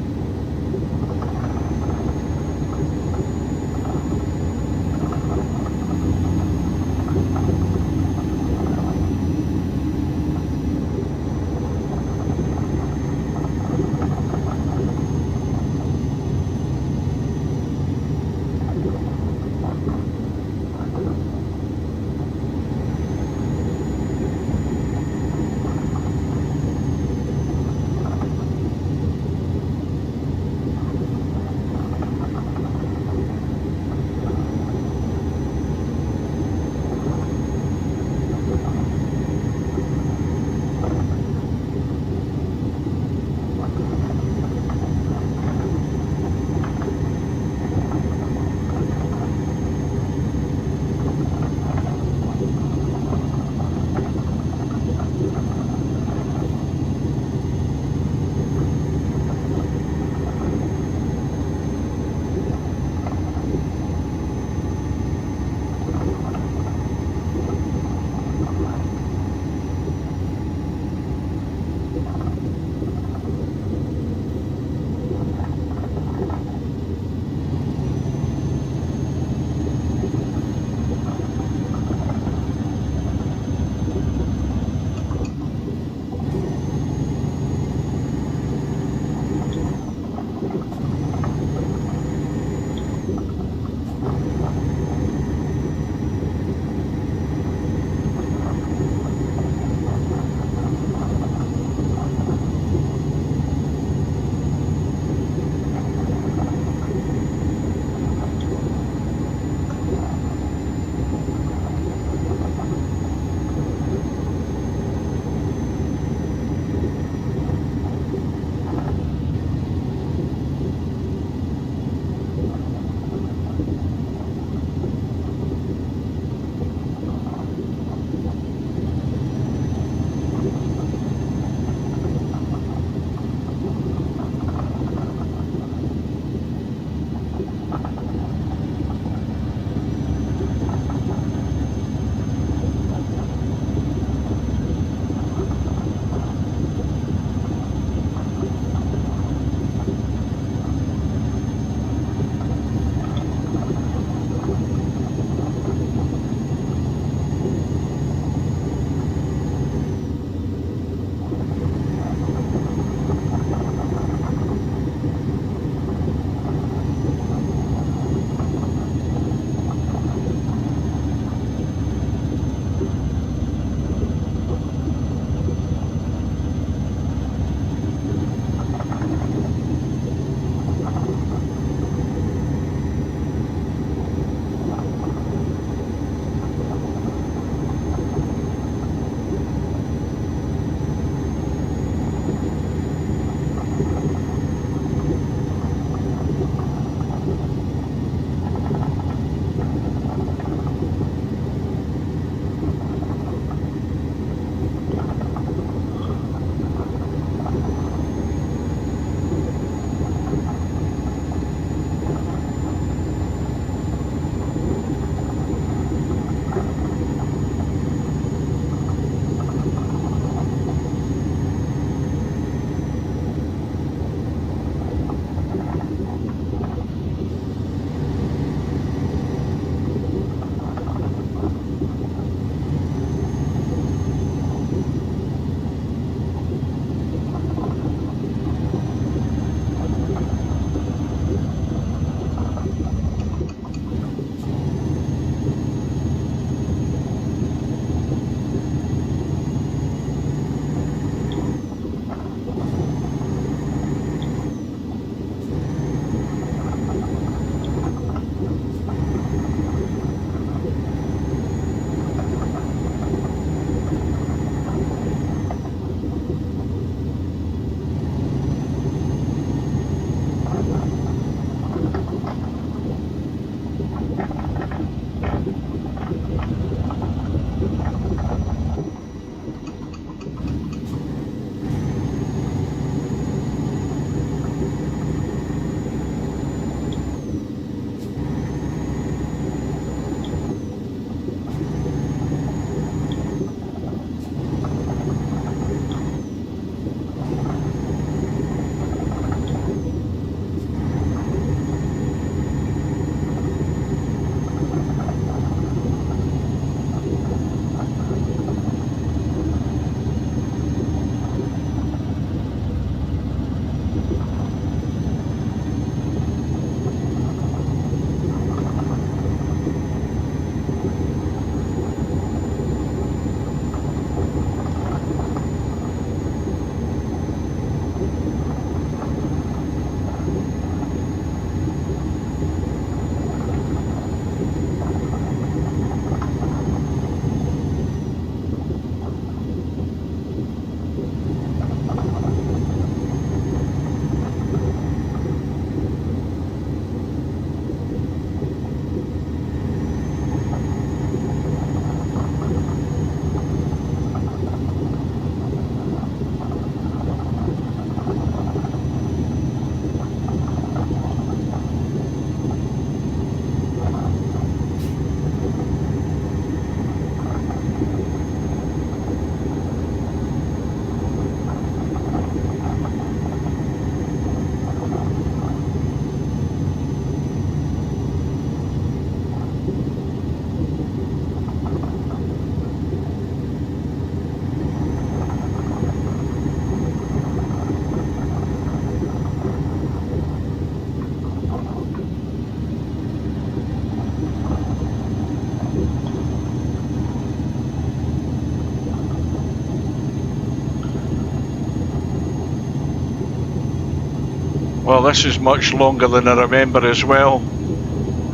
Well, this is much longer than I remember as well.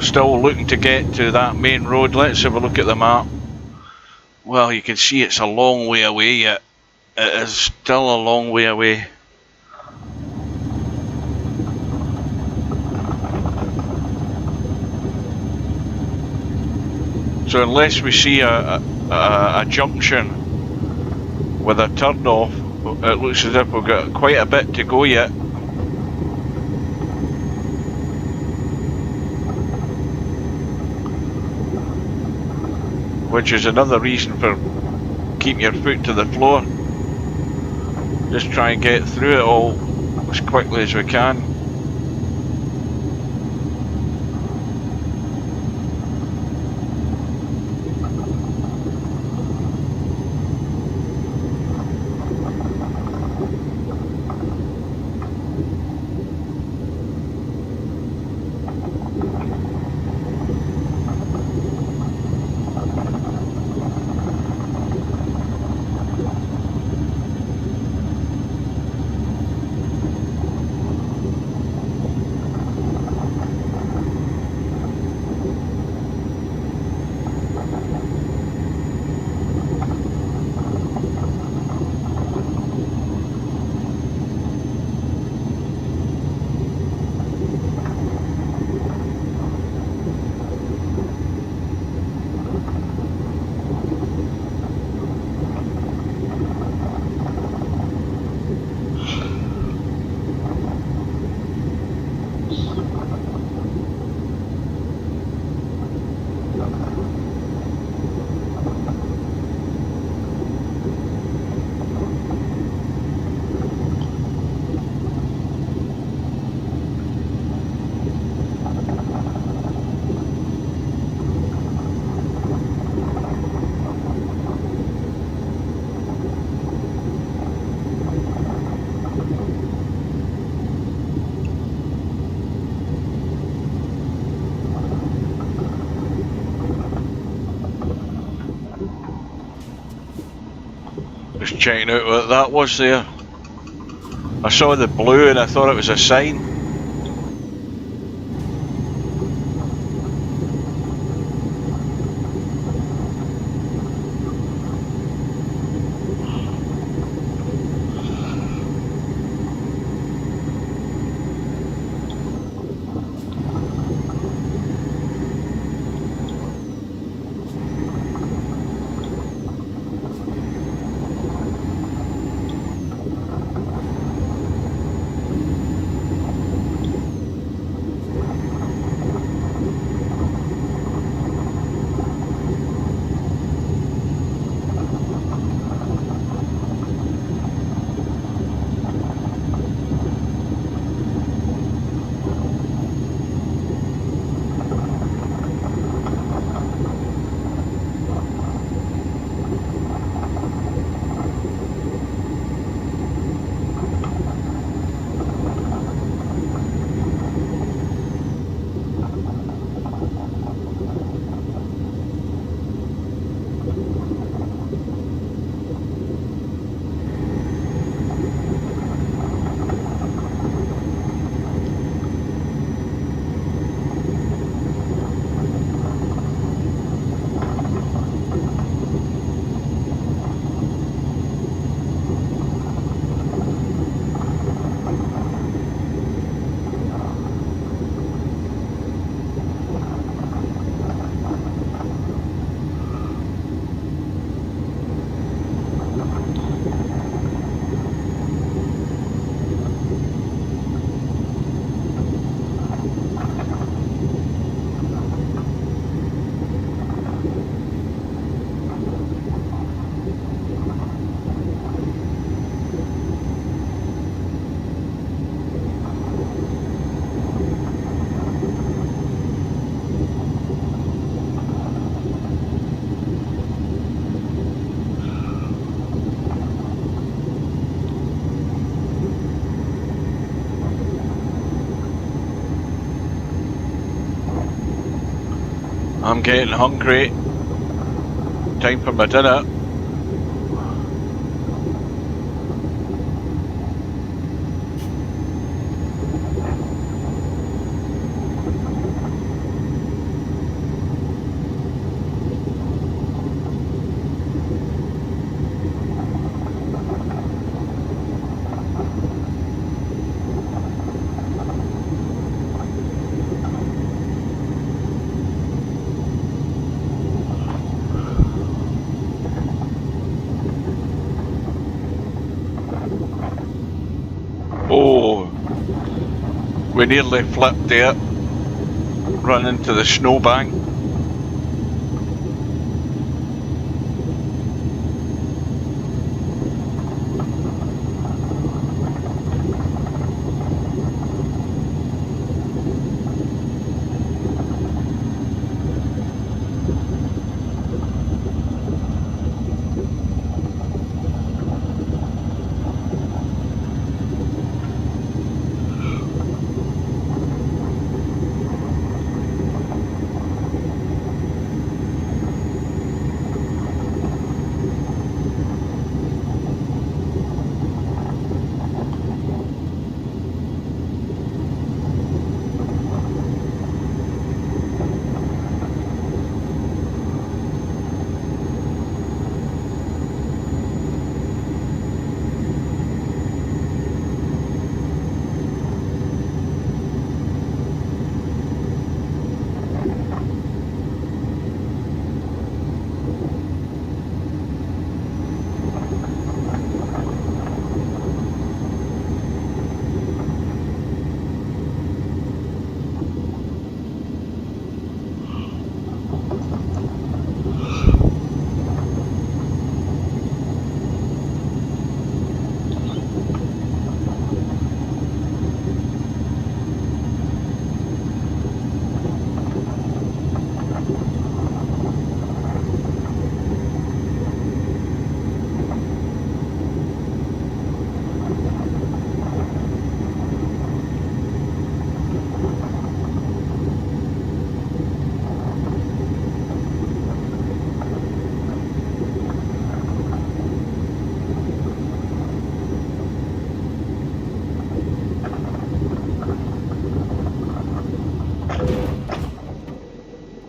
Still looking to get to that main road. Let's have a look at the map. Well, you can see it's a long way away yet. It is still a long way away. So unless we see a junction with a turn off, it looks as if we've got quite a bit to go yet. Which is another reason for keeping your foot to the floor. Just try and get through it all as quickly as we can. Just checking out what that was there. I saw the blue and I thought it was a sign. I'm getting hungry. Time for my dinner. We nearly flipped there, run into the snowbank.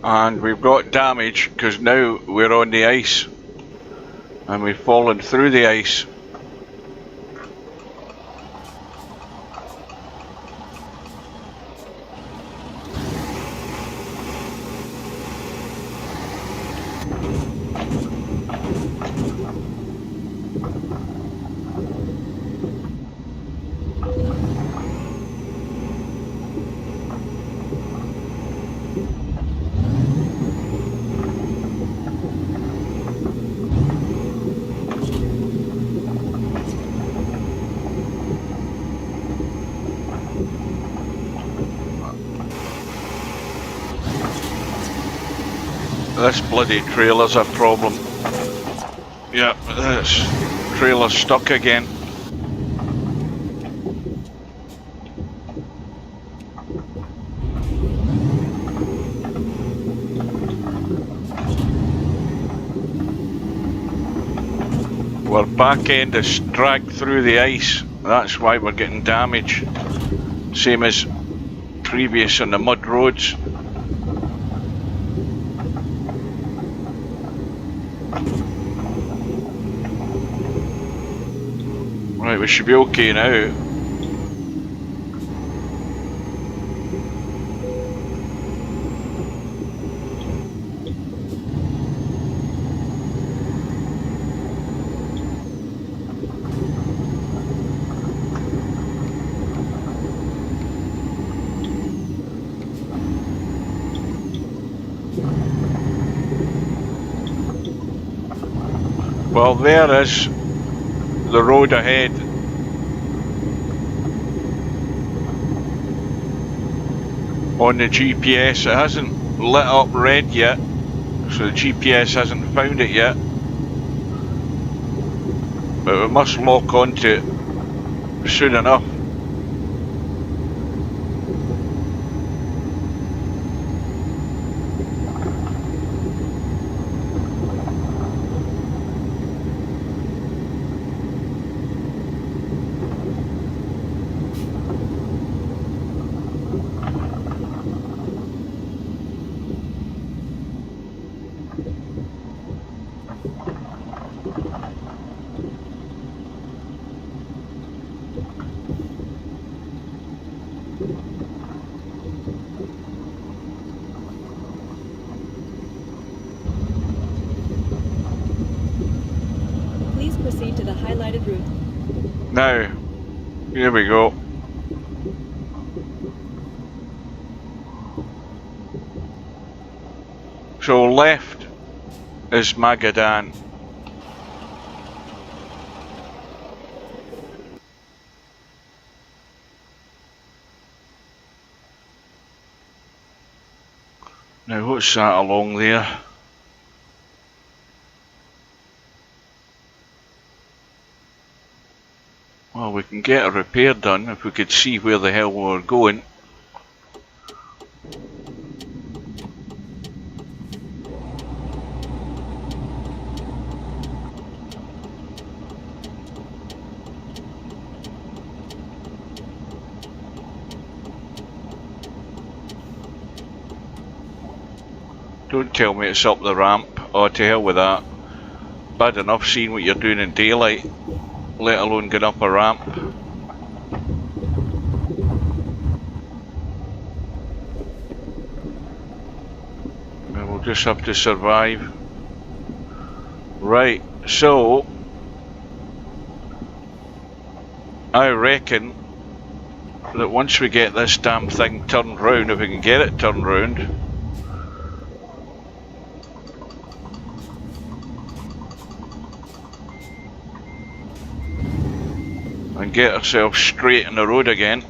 And we've got damage because now we're on the ice and we've fallen through the ice. This bloody trailer's a problem. Yeah, this trailer's stuck again. Our back end is dragged through the ice. That's why we're getting damage. Same as previous on the mud roads. Right, we should be okay now. Well, there is the road ahead. On the GPS, it hasn't lit up red yet, so the GPS hasn't found it yet. But we must lock onto it soon enough. Proceed to the highlighted route. Now, here we go. So left is Magadan. Now what's that along there? Well, we can get a repair done if we could see where the hell we were going. Don't tell me it's up the ramp. Oh, to hell with that. Bad enough seeing what you're doing in daylight, let alone get up a ramp. And we'll just have to survive. Right, so I reckon that once we get this damn thing turned round, if we can get it turned round, and get ourselves straight in the road again.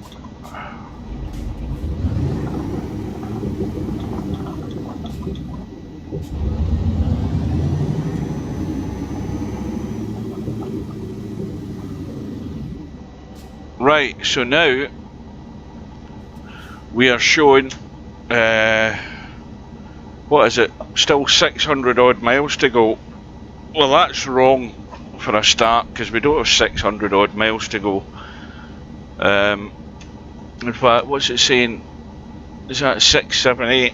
Right, so now we are showing, what is it, still 600 odd miles to go. Well, that's wrong for a start, because we don't have 600 odd miles to go. In fact, what's it saying? Is that 678?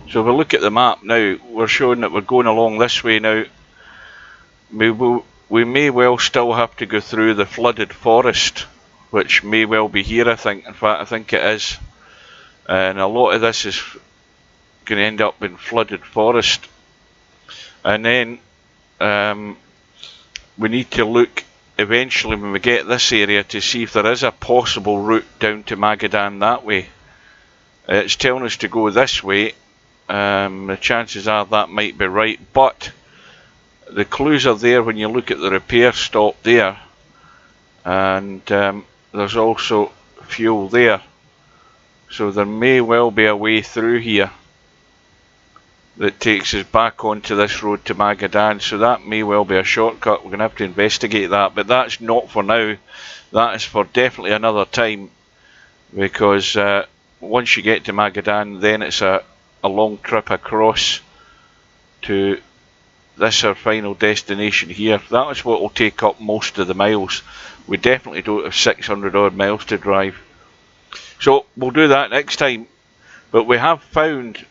So if we look at the map now, we're showing that we're going along this way now. We may well still have to go through the flooded forest, which may well be here, I think. In fact, I think it is. And a lot of this is going to end up in flooded forest. And then we need to look eventually when we get this area to see if there is a possible route down to Magadan that way. It's telling us to go this way. The chances are that might be right, but the clues are there when you look at the repair stop there, and there's also fuel there, so there may well be a way through here that takes us back onto this road to Magadan, so that may well be a shortcut. We're going to have to investigate that, but that's not for now. That is for definitely another time, because once you get to Magadan, then it's a long trip across to this our final destination here. That is what will take up most of the miles. We definitely don't have 600 odd miles to drive, so we'll do that next time. But we have found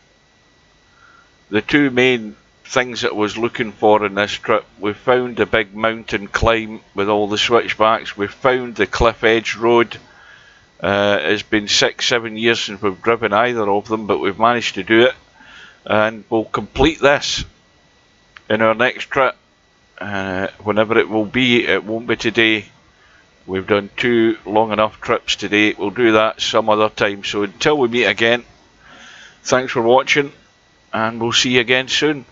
the two main things that I was looking for in this trip. We found the big mountain climb with all the switchbacks. We found the cliff edge road. It's been 6-7 years since we've driven either of them, but we've managed to do it, and we'll complete this in our next trip, whenever it will be. It won't be today. We've done 2 long enough trips today. We'll do that some other time. So until we meet again, thanks for watching, and we'll see you again soon.